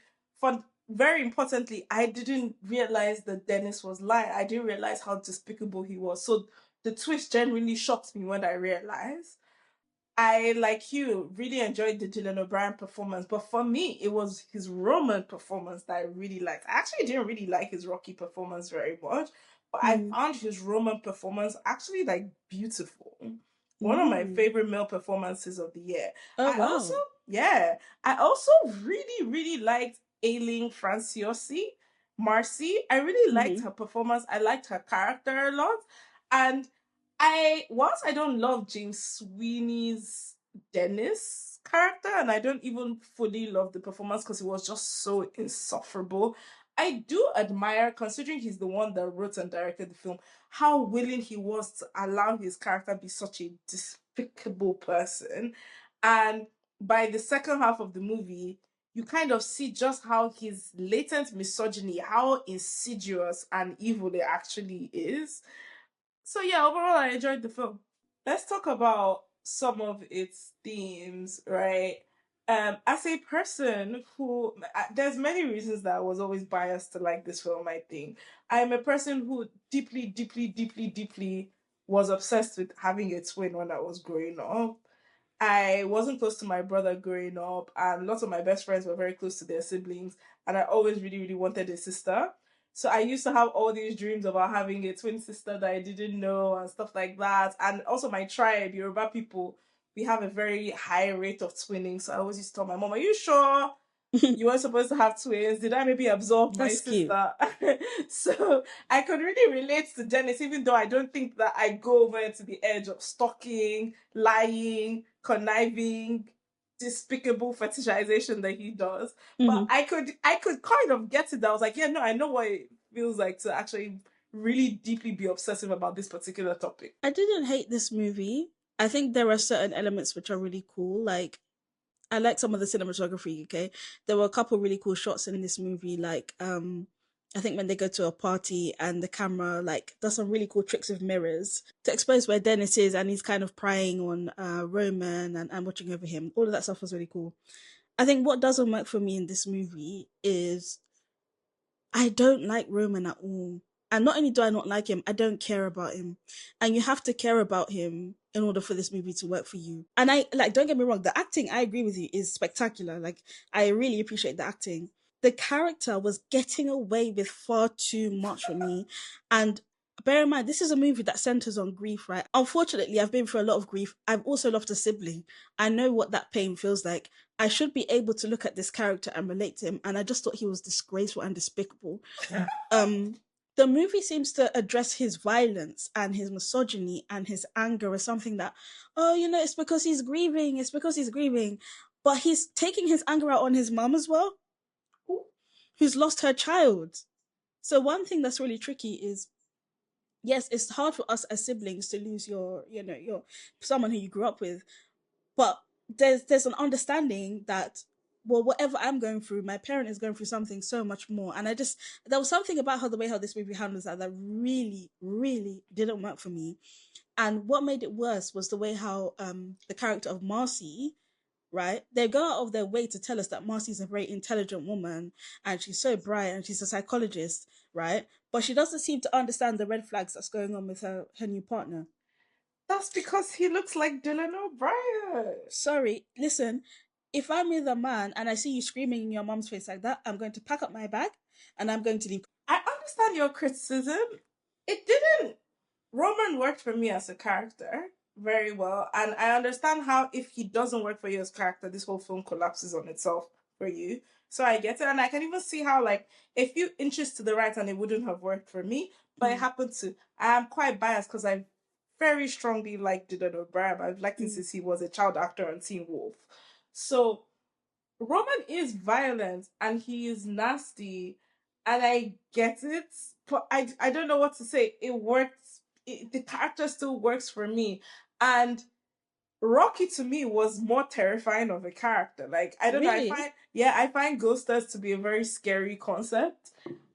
Very importantly, I didn't realize that Dennis was lying. I didn't realize how despicable he was. So the twist genuinely shocked me when I realized. I, like you, really enjoyed the Dylan O'Brien performance, but for me, it was his Roman performance that I really liked. I actually didn't really like his Rocky performance very much, but I found his Roman performance actually like beautiful. One of my favorite male performances of the year. Oh, wow. I also really, really liked Aileen Franciosi, Marcy. I really liked her performance. I liked her character a lot. And whilst I don't love James Sweeney's Dennis character, and I don't even fully love the performance because it was just so insufferable, I do admire, considering he's the one that wrote and directed the film, how willing he was to allow his character be such a despicable person. And by the second half of the movie, you kind of see just how his latent misogyny, how insidious and evil it actually is. So yeah, overall I enjoyed the film. Let's talk about some of its themes, right? As a person who, there's many reasons that I was always biased to like this film, I think. I'm a person who deeply, deeply, deeply, deeply was obsessed with having a twin when I was growing up. I wasn't close to my brother growing up, and lots of my best friends were very close to their siblings, and I always really, really wanted a sister. So I used to have all these dreams about having a twin sister that I didn't know and stuff like that. And also my tribe, Yoruba people, we have a very high rate of twinning. So I always used to tell my mom, "Are you sure you weren't supposed to have twins? Did I maybe absorb my sister?" So I could really relate to Dennis, even though I don't think that I go over to the edge of stalking, lying, conniving, despicable fetishization that he does. But I could kind of get it. That I was like, yeah, no, I know what it feels like to actually really deeply be obsessive about this particular topic. I didn't hate this movie. I think there are certain elements which are really cool. Like, I like some of the cinematography, okay? There were a couple really cool shots in this movie, like I think when they go to a party and the camera like does some really cool tricks with mirrors to expose where Dennis is, and he's kind of prying on Roman and watching over him. All of that stuff was really cool. I think what doesn't work for me in this movie is I don't like Roman at all. And not only do I not like him, I don't care about him. And you have to care about him in order for this movie to work for you. And I, like, don't get me wrong, the acting, I agree with you, is spectacular. Like, I really appreciate the acting. The character was getting away with far too much for me. And bear in mind, this is a movie that centers on grief, right? Unfortunately, I've been through a lot of grief. I've also lost a sibling. I know what that pain feels like. I should be able to look at this character and relate to him, and I just thought he was disgraceful and despicable. The movie seems to address his violence and his misogyny and his anger as something that, oh, you know, it's because he's grieving. But he's taking his anger out on his mum as well, who's lost her child. So one thing that's really tricky is, yes, it's hard for us as siblings to lose your someone who you grew up with, but there's an understanding that, well, whatever I'm going through, my parent is going through something so much more. And there was something about the way how this movie handles that really, really didn't work for me. And what made it worse was the way how the character of Marcy, right? They go out of their way to tell us that Marcy's a very intelligent woman and she's so bright and she's a psychologist, right? But she doesn't seem to understand the red flags that's going on with her new partner. That's because he looks like Dylan O'Brien. Sorry, listen, if I'm with a man and I see you screaming in your mom's face like that, I'm going to pack up my bag and I'm going to leave. I understand your criticism. It didn't. Roman worked for me as a character very well, and I understand how if he doesn't work for you as a character, this whole film collapses on itself for you. So I get it, and I can even see how, like, a few inches to the right and it wouldn't have worked for me, but it happened to. I am quite biased because I very strongly liked Dylan O'Brien. I've liked him since he was a child actor on Teen Wolf. So Roman is violent and he is nasty, and I get it, but I don't know what to say. It works. The character still works for me, and Rocky to me was more terrifying of a character. Like, I don't Really? know. I find ghosters to be a very scary concept,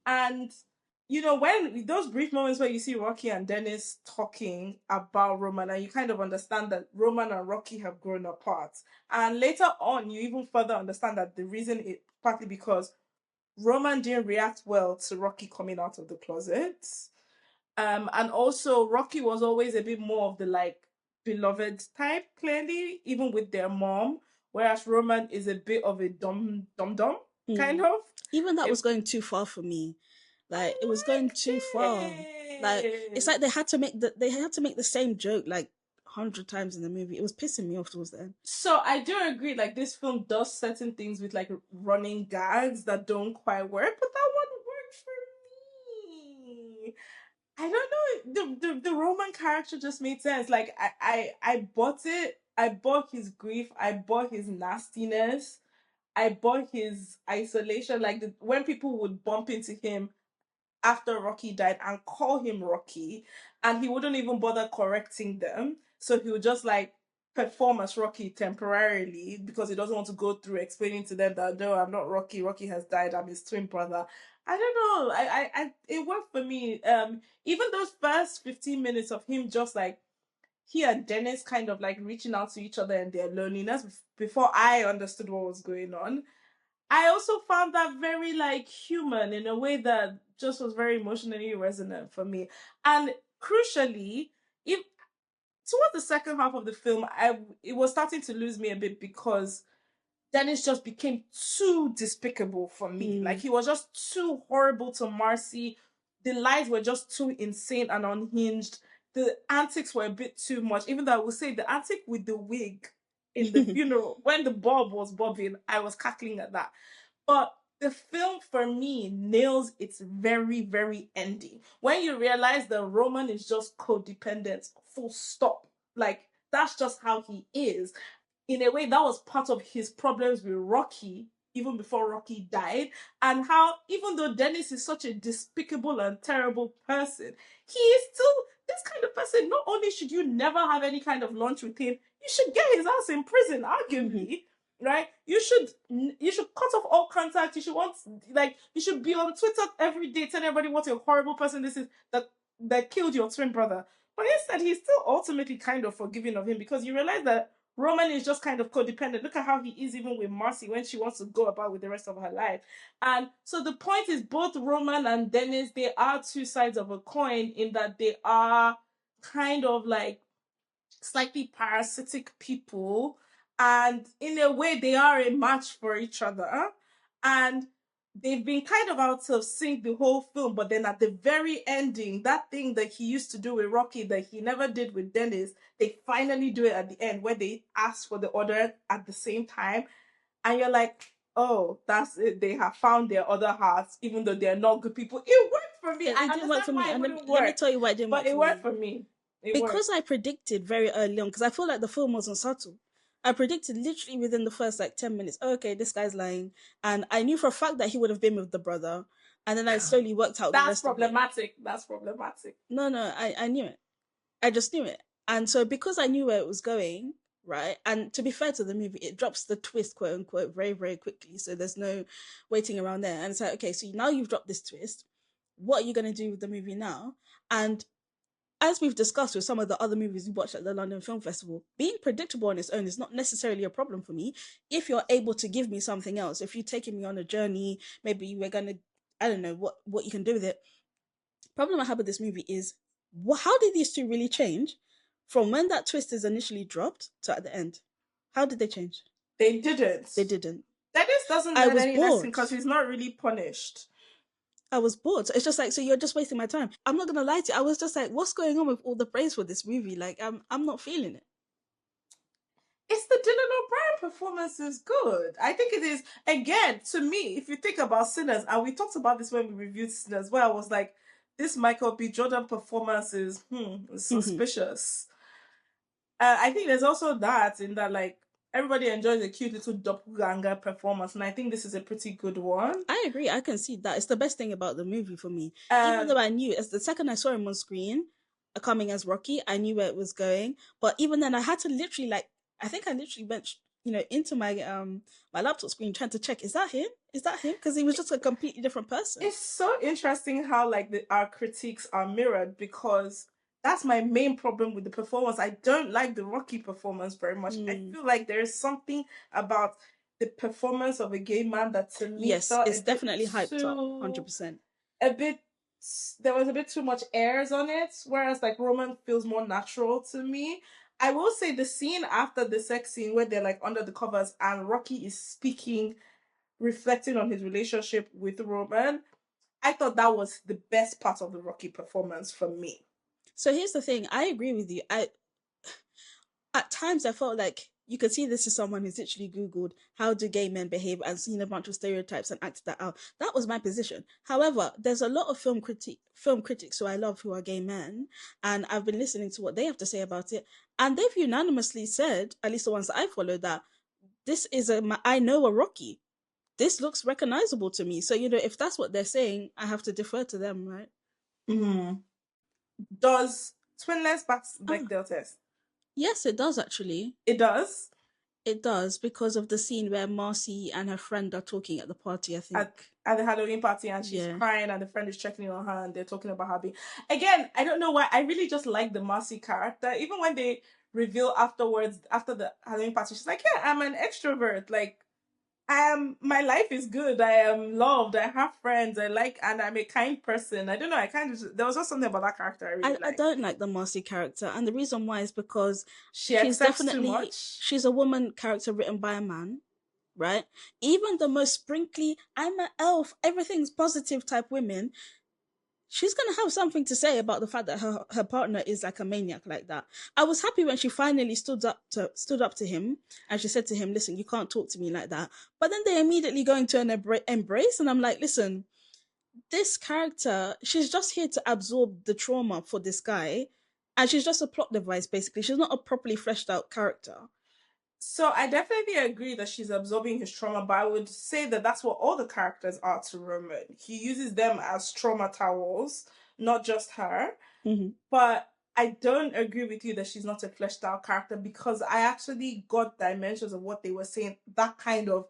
and you know, when those brief moments where you see Rocky and Dennis talking about Roman, and you kind of understand that Roman and Rocky have grown apart. And later on, you even further understand that the reason is partly because Roman didn't react well to Rocky coming out of the closet. And also Rocky was always a bit more of the like beloved type, clearly, even with their mom, whereas Roman is a bit of a dumb kind of. Even that was going too far for me. Like it was going too far. Like it's like they had to make the same joke like 100 times in the movie. It was pissing me off towards the end. So I do agree, like this film does certain things with like running gags that don't quite work, but that one worked for me. I don't know. The Roman character just made sense. Like I bought it. I bought his grief. I bought his nastiness. I bought his isolation. Like when people would bump into him after Rocky died and call him Rocky, and he wouldn't even bother correcting them. So he would just like perform as Rocky temporarily because he doesn't want to go through explaining to them that no, I'm not Rocky. Rocky has died. I'm his twin brother. I don't know. I it worked for me. Even those first 15 minutes of him just like he and Dennis kind of like reaching out to each other and their loneliness before I understood what was going on. I also found that very like human in a way that just was very emotionally resonant for me. And crucially, if towards the second half of the film, it was starting to lose me a bit because Dennis just became too despicable for me. Like he was just too horrible to Marcy. The lies were just too insane and unhinged. The antics were a bit too much. Even though I would say the antic with the wig in the funeral, when the bob was bobbing, I was cackling at that. But the film for me nails its very, very ending. When you realize that Roman is just codependent, full stop. Like that's just how he is. In a way, that was part of his problems with Rocky, even before Rocky died, and how even though Dennis is such a despicable and terrible person, he is still this kind of person. Not only should you never have any kind of lunch with him, you should get his ass in prison, arguably. Right? You should cut off all contact. You should be on Twitter every day telling everybody what a horrible person this is that killed your twin brother. But instead, he's still ultimately kind of forgiving of him because you realize that Roman is just kind of codependent. Look at how he is even with Marcy when she wants to go about with the rest of her life. And so the point is both Roman and Dennis, they are two sides of a coin in that they are kind of like slightly parasitic people. And in a way, they are a match for each other. And they've been kind of out of sync the whole film, but then at the very ending, that thing that he used to do with Rocky that he never did with Dennis, they finally do it at the end where they ask for the order at the same time. And you're like, oh, that's it. They have found their other halves, even though they're not good people. It worked for me. It didn't work for me. And let me tell you why it didn't work for me. But it worked for me. Because I predicted very early on, because I feel like the film wasn't subtle. I predicted literally within the first like 10 minutes, oh, okay, this guy's lying. And I knew for a fact that he would have been with the brother. And then I slowly worked out the rest of it. That's problematic. No, I knew it. I just knew it. And so because I knew where it was going, right? And to be fair to the movie, it drops the twist, quote unquote, very, very quickly. So there's no waiting around there. And it's like, okay, so now you've dropped this twist. What are you going to do with the movie now? And as we've discussed with some of the other movies we watched at the London Film Festival, being predictable on its own is not necessarily a problem for me if you're able to give me something else. If you're taking me on a journey, maybe you were going to, I don't know, what you can do with it. Problem I have with this movie is, how did these two really change from when that twist is initially dropped to at the end? How did they change? They didn't. Dennis doesn't learn any lesson because he's not really punished. I was bored. So it's just like, so you're just wasting my time. I'm not gonna lie to you. I was just like, what's going on with all the praise for this movie? Like, I'm not feeling it. It's the Dylan O'Brien performance is good. I think it is, again, to me, if you think about Sinners, and we talked about this when we reviewed Sinners, where I was like, this Michael B. Jordan performance is suspicious. I think there's also that in that, like, everybody enjoys a cute little doppelganger performance, and I think this is a pretty good one. I agree. I can see that. It's the best thing about the movie for me. Even though I knew, as the second I saw him on screen, coming as Rocky, I knew where it was going. But even then, I had to literally, like, I think I literally went, into my my laptop screen trying to check, is that him? Is that him? Because he was just a completely different person. It's so interesting how, like, our critiques are mirrored, because that's my main problem with the performance. I don't like the Rocky performance very much. I feel like there is something about the performance of a gay man that to me yes, it's definitely hyped up, 100%. A bit there was a bit too much airs on it, whereas like Roman feels more natural to me. I will say the scene after the sex scene where they're like under the covers and Rocky is speaking, reflecting on his relationship with Roman, I thought that was the best part of the Rocky performance for me. So here's the thing, I agree with you. At times I felt like you could see this is someone who's literally Googled how do gay men behave and seen a bunch of stereotypes and acted that out. That was my position. However, there's a lot of film critics who I love who are gay men, and I've been listening to what they have to say about it, and they've unanimously said, at least the ones that I follow, that this is I know a Rocky. This looks recognizable to me. So, if that's what they're saying, I have to defer to them, right? Mm-hmm. Does Twinless pass Bechdel test? Yes, it does actually. It does? It does, because of the scene where Marcy and her friend are talking at the party, I think. At the Halloween party, and she's crying and the friend is checking on her and they're talking about her being... Again, I don't know why, I really just like the Marcy character. Even when they reveal afterwards, after the Halloween party, she's like, yeah, I'm an extrovert. Like, my life is good. I am loved. I have friends. and I'm a kind person. I don't know. There was just something about that character I really liked. I don't like the Marcy character, and the reason why is because she's definitely too much. She's a woman character written by a man, right? Even the most sprinkly, I'm an elf, everything's positive type women, she's gonna have something to say about the fact that her partner is like a maniac like that. I was happy when she finally stood up to him and she said to him, listen, you can't talk to me like that. But then they immediately go into an embrace, and I'm like, listen, this character, she's just here to absorb the trauma for this guy, and she's just a plot device basically. She's not a properly fleshed out character. So I definitely agree that she's absorbing his trauma, but I would say that that's what all the characters are to Roman. He uses them as trauma towels, not just her. Mm-hmm. But I don't agree with you that she's not a fleshed out character, because I actually got dimensions of what they were saying that kind of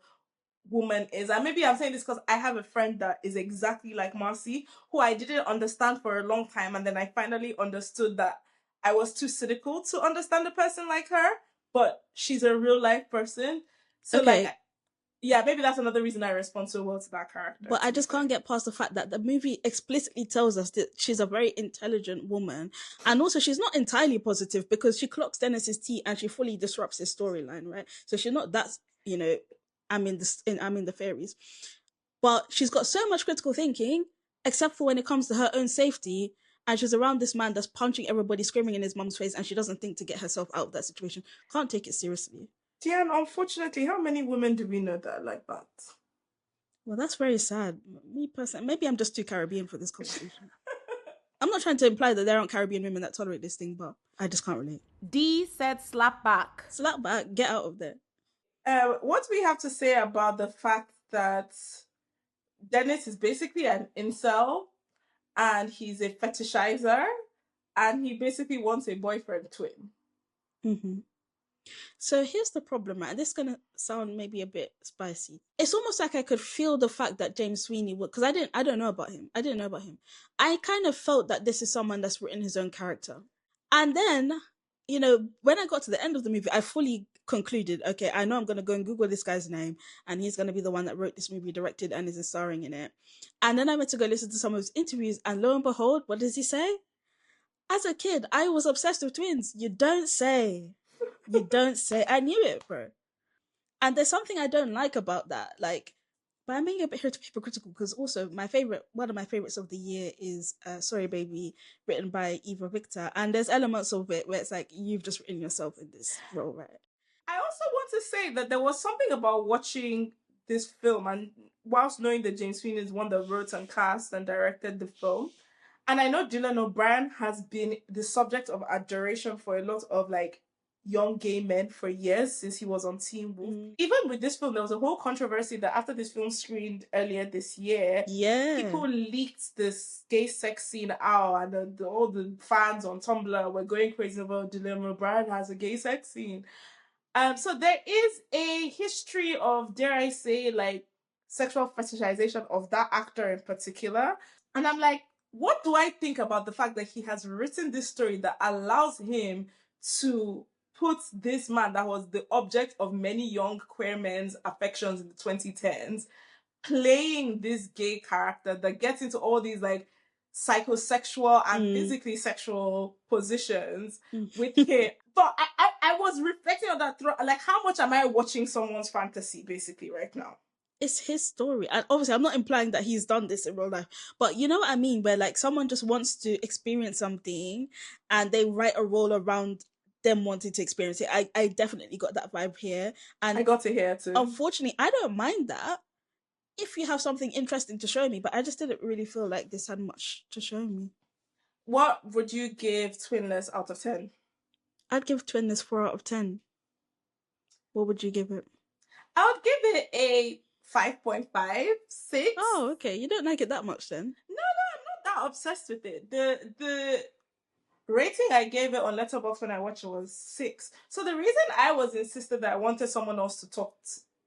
woman is. And maybe I'm saying this because I have a friend that is exactly like Marcy, who I didn't understand for a long time, and then I finally understood that I was too cynical to understand a person like her. But she's a real life person. So okay. Maybe that's another reason I respond so well to that character. But I just can't get past the fact that the movie explicitly tells us that she's a very intelligent woman. And also she's not entirely positive, because she clocks Dennis's tea and she fully disrupts his storyline, right? So she's not that, I'm in the fairies. But she's got so much critical thinking, except for when it comes to her own safety. And she's around this man that's punching everybody, screaming in his mum's face, and she doesn't think to get herself out of that situation. Can't take it seriously. Yeah, and unfortunately, how many women do we know that are like that? Well, that's very sad. Me personally, maybe I'm just too Caribbean for this conversation. I'm not trying to imply that there aren't Caribbean women that tolerate this thing, but I just can't relate. D said slap back. Slap back, get out of there. What do we have to say about the fact that Dennis is basically an incel, and he's a fetishizer, and he basically wants a boyfriend twin? Mm-hmm. So here's the problem, right? This is going to sound maybe a bit spicy. It's almost like I could feel the fact that James Sweeney would, because I don't know about him. I didn't know about him. I kind of felt that this is someone that's written his own character. And then, when I got to the end of the movie, I fully concluded, okay, I know I'm going to go and Google this guy's name, and he's going to be the one that wrote this movie, directed, and is starring in it. And then I went to go listen to some of his interviews, and lo and behold, what does he say? As a kid, I was obsessed with twins. You don't say. You don't say. I knew it, bro. And there's something I don't like about that. Like, but I'm being a bit hypocritical, because also one of my favorites of the year is Sorry Baby, written by Eva Victor. And there's elements of it where it's like, you've just written yourself in this role, right? I also want to say that there was something about watching this film, and whilst knowing that James Sweeney is one that wrote and cast and directed the film, and I know Dylan O'Brien has been the subject of adoration for a lot of like young gay men for years, since he was on Teen Wolf. Even with this film, there was a whole controversy that after this film screened earlier this year, people leaked this gay sex scene out, and all the fans on Tumblr were going crazy about Dylan O'Brien has a gay sex scene. So there is a history of, dare I say, like sexual fetishization of that actor in particular. And I'm like, what do I think about the fact that he has written this story that allows him to put this man that was the object of many young queer men's affections in the 2010s, playing this gay character that gets into all these like psychosexual and physically sexual positions with him. But I was reflecting on that, like, how much am I watching someone's fantasy basically right now? It's his story. And obviously, I'm not implying that he's done this in real life, but you know what I mean? Where like someone just wants to experience something and they write a role around them wanting to experience it. I definitely got that vibe here. And I got to hear too. Unfortunately, I don't mind that if you have something interesting to show me, but I just didn't really feel like this had much to show me. What would you give Twinless out of 10? I'd give Twinless 4 out of 10. What would you give it? I would give it a 5.5, 6. Oh, okay. You don't like it that much then? No, I'm not that obsessed with it. The rating I gave it on Letterboxd when I watched it was 6. So the reason I was insistent that I wanted someone else to talk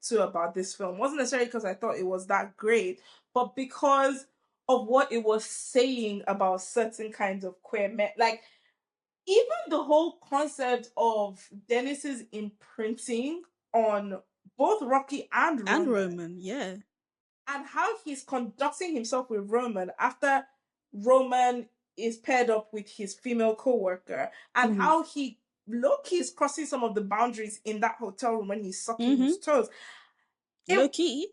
to about this film wasn't necessarily because I thought it was that great, but because of what it was saying about certain kinds of queer men. Like, even the whole concept of Dennis's imprinting on both Rocky and Roman, yeah. And how he's conducting himself with Roman after Roman is paired up with his female co-worker, and how he low-key is crossing some of the boundaries in that hotel room when he's sucking his toes. Low-key?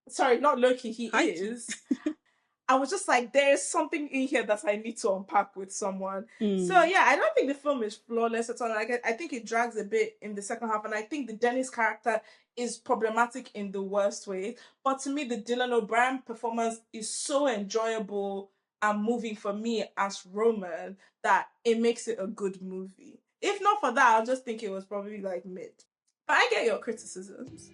Sorry, not low-key, he is. I was just like, there's something in here that I need to unpack with someone. So yeah, I don't think the film is flawless at all. Like, I think it drags a bit in the second half, and I think the Dennis character is problematic in the worst way. But to me, the Dylan O'Brien performance is so enjoyable and moving for me as Roman that it makes it a good movie. If not for that, I'll just think it was probably like mid. But I get your criticisms.